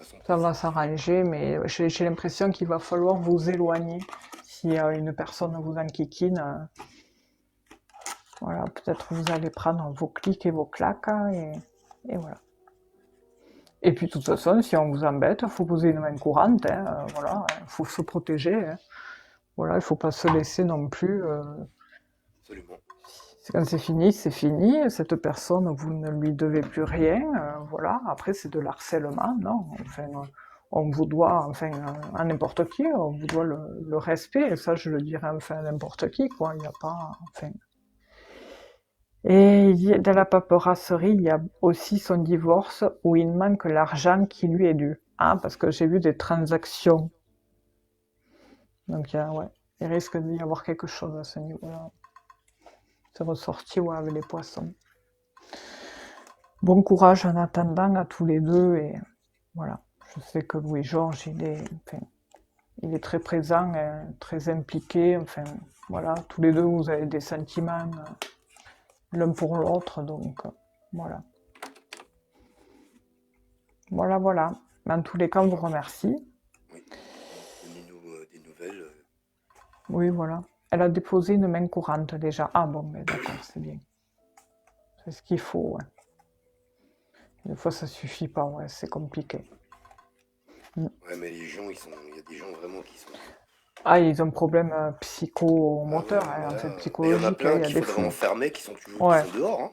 façon ça va positive. s'arranger, mais j'ai l'impression qu'il va falloir vous éloigner. Si une personne vous enquiquine, voilà, peut-être vous allez prendre vos clics et vos claques, hein, et voilà. Et puis de toute façon, si on vous embête, il faut poser une main courante, hein, voilà, il faut se protéger, hein. Voilà, il ne faut pas se laisser non plus. Absolument. Quand c'est fini, c'est fini. Cette personne, vous ne lui devez plus rien. Voilà. Après, c'est de l'harcèlement, non. Enfin, on vous doit, enfin, à n'importe qui, on vous doit le respect. Et ça, je le dirais, enfin, à n'importe qui, quoi. Il n'y a pas, enfin. Et dans la paperasserie, il y a aussi son divorce où il manque l'argent qui lui est dû. Ah, parce que j'ai vu des transactions. Donc, ouais, il risque d'y avoir quelque chose à ce niveau-là. C'est ressorti, ouais, avec les poissons. Bon courage en attendant à tous les deux, et voilà. Je sais que Louis-Georges, il est très présent, très impliqué, enfin, voilà. Tous les deux, vous avez des sentiments l'un pour l'autre, donc voilà. Voilà, voilà. Mais en tous les cas, on vous remercie. Oui. Donnez-nous des nouvelles. Oui, voilà. Elle a déposé une main courante déjà. Ah bon, mais d'accord, c'est bien. C'est ce qu'il faut, ouais. Des fois, ça suffit pas, ouais, c'est compliqué. Ouais, mais il y a des gens vraiment qui sont. Ah, ils ont un problème Ah ouais, psychomoteur, hein, voilà. enfin Mais il y en a psychologique, hein, plein il y a qu'il des faudrait fous. enfermer, qui Ouais. sont dehors, hein.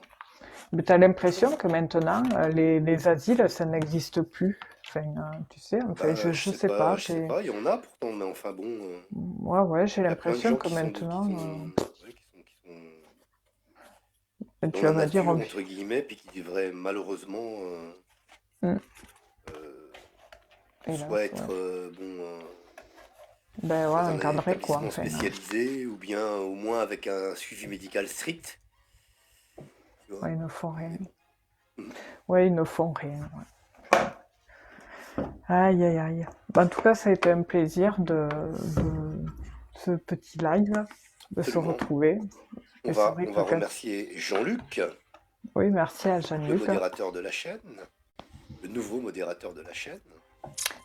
Mais t'as l'impression que maintenant, les asiles, ça n'existe plus. Enfin, tu sais, enfin, Bah, je sais pas, je sais pas, il y en a pourtant, mais enfin bon, Ouais, ouais, j'ai il y a plein de l'impression gens que qui sont, maintenant, ouais, qui sont Et dans tu vas la me dire, nature, oh, entre guillemets, puis qui devrait malheureusement hmm, euh, soit hélas, ouais. être Ben ouais, dans un encadré, quoi, établissement enfin. spécialisé ou bien au moins avec un suivi médical strict, tu vois. Ouais, ils ne font rien. Mhm. Ouais, ils ne font rien, ouais. Aïe, aïe, aïe. Ben, en tout cas, ça a été un plaisir de ce petit live, de se Absolument. retrouver. Et c'est vrai On que va quand... remercier Jean-Luc, Oui, merci à le Jean-Luc. modérateur de la chaîne, le nouveau modérateur de la chaîne.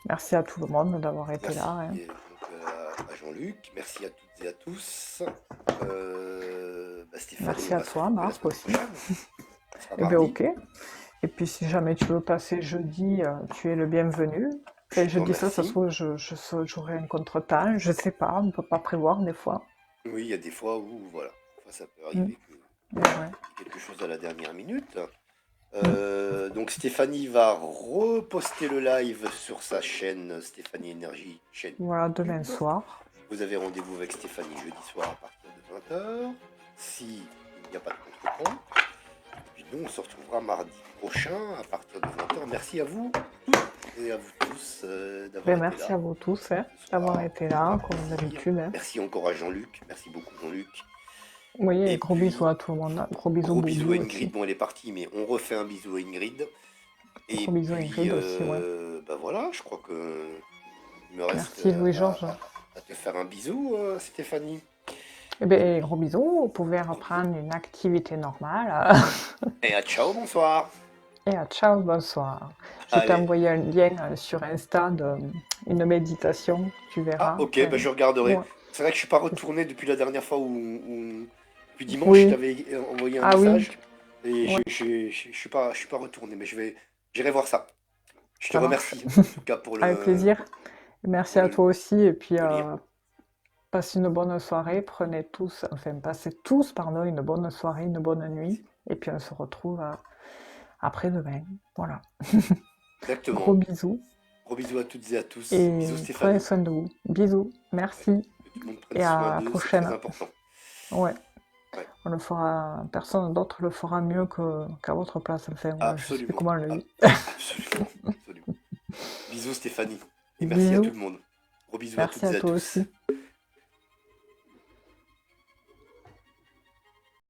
Merci à tout le monde d'avoir été Merci là, hein. donc, à Jean-Luc. Merci à toutes et à tous. Stéphanie, Merci on à va se toi, retrouver la Marc, semaine aussi. prochaine. Ce sera Eh bien, mardi. ok. Et puis, si jamais tu veux passer jeudi, tu es le bienvenu. Enfin, Je je te dis ça se remercie. trouve, j'aurai un contretemps. Je sais pas, on ne peut pas prévoir des fois. Oui, il y a des fois où, voilà, des fois ça peut Mm. arriver que Mais ouais. quelque chose à la dernière minute. Mm. Donc Stéphanie va reposter le live sur sa chaîne Stéphanie Énergie, chaîne Voilà, demain YouTube. soir. Vous avez rendez-vous avec Stéphanie jeudi soir à partir de 20h, si il n'y a pas de contretemps. Et puis nous, on se retrouvera mardi prochain à partir de 20h. Merci à vous toutes et à vous tous d'avoir Ben, été merci là à vous tous, hein, ce d'avoir soir. été C'est un là, comme plaisir. d'habitude, hein. Merci encore à Jean-Luc. Merci beaucoup Jean-Luc. Oui, et Et gros bisous puis, à tout le monde. Gros bisous, gros bisous Boubi à aussi. Ingrid. Bon, elle est partie, mais on refait un bisou à Ingrid. Et Gros bisous à puis, Ingrid aussi, ouais. voilà, je crois que il me reste Merci Louis-Georges. à te faire un bisou, Stéphanie. Eh bien, gros bisous. Vous pouvez reprendre une activité normale. Et à ciao, bonsoir. Et à ciao, bonsoir. Je t'ai Allez. envoyé un lien sur Insta d'une méditation, tu Ah, verras. ok, Enfin, je regarderai. ouais. C'est vrai que je suis pas retourné depuis la dernière fois depuis dimanche, je Oui. t'avais envoyé un Ah oui. message. Et Ouais, je suis pas retourné, mais j'irai voir ça. Je te ça marche. remercie, en tout cas, Avec plaisir. Merci pour à toi aussi. Et puis, le lien. passez une bonne soirée. Passez tous, pardon, une bonne soirée, une bonne nuit. Et puis, on se retrouve après-demain. Voilà. Exactement. Gros bisous. Gros bisous à toutes et à tous. Et Bisous prenez Stéphanie. soin de vous. Bisous. Merci. Que tout le monde prenne Et soin à la d'eux, c'est prochaine. très important. Ouais. Ouais. On le fera, personne d'autre le fera mieux qu'à votre place. Enfin, ouais, je sais plus Absolument. comment le dit. Absolument. Absolument. Bisous Stéphanie. Et merci à Bisous. tout le monde. Gros bisous à toutes Merci à et à toi tous. aussi.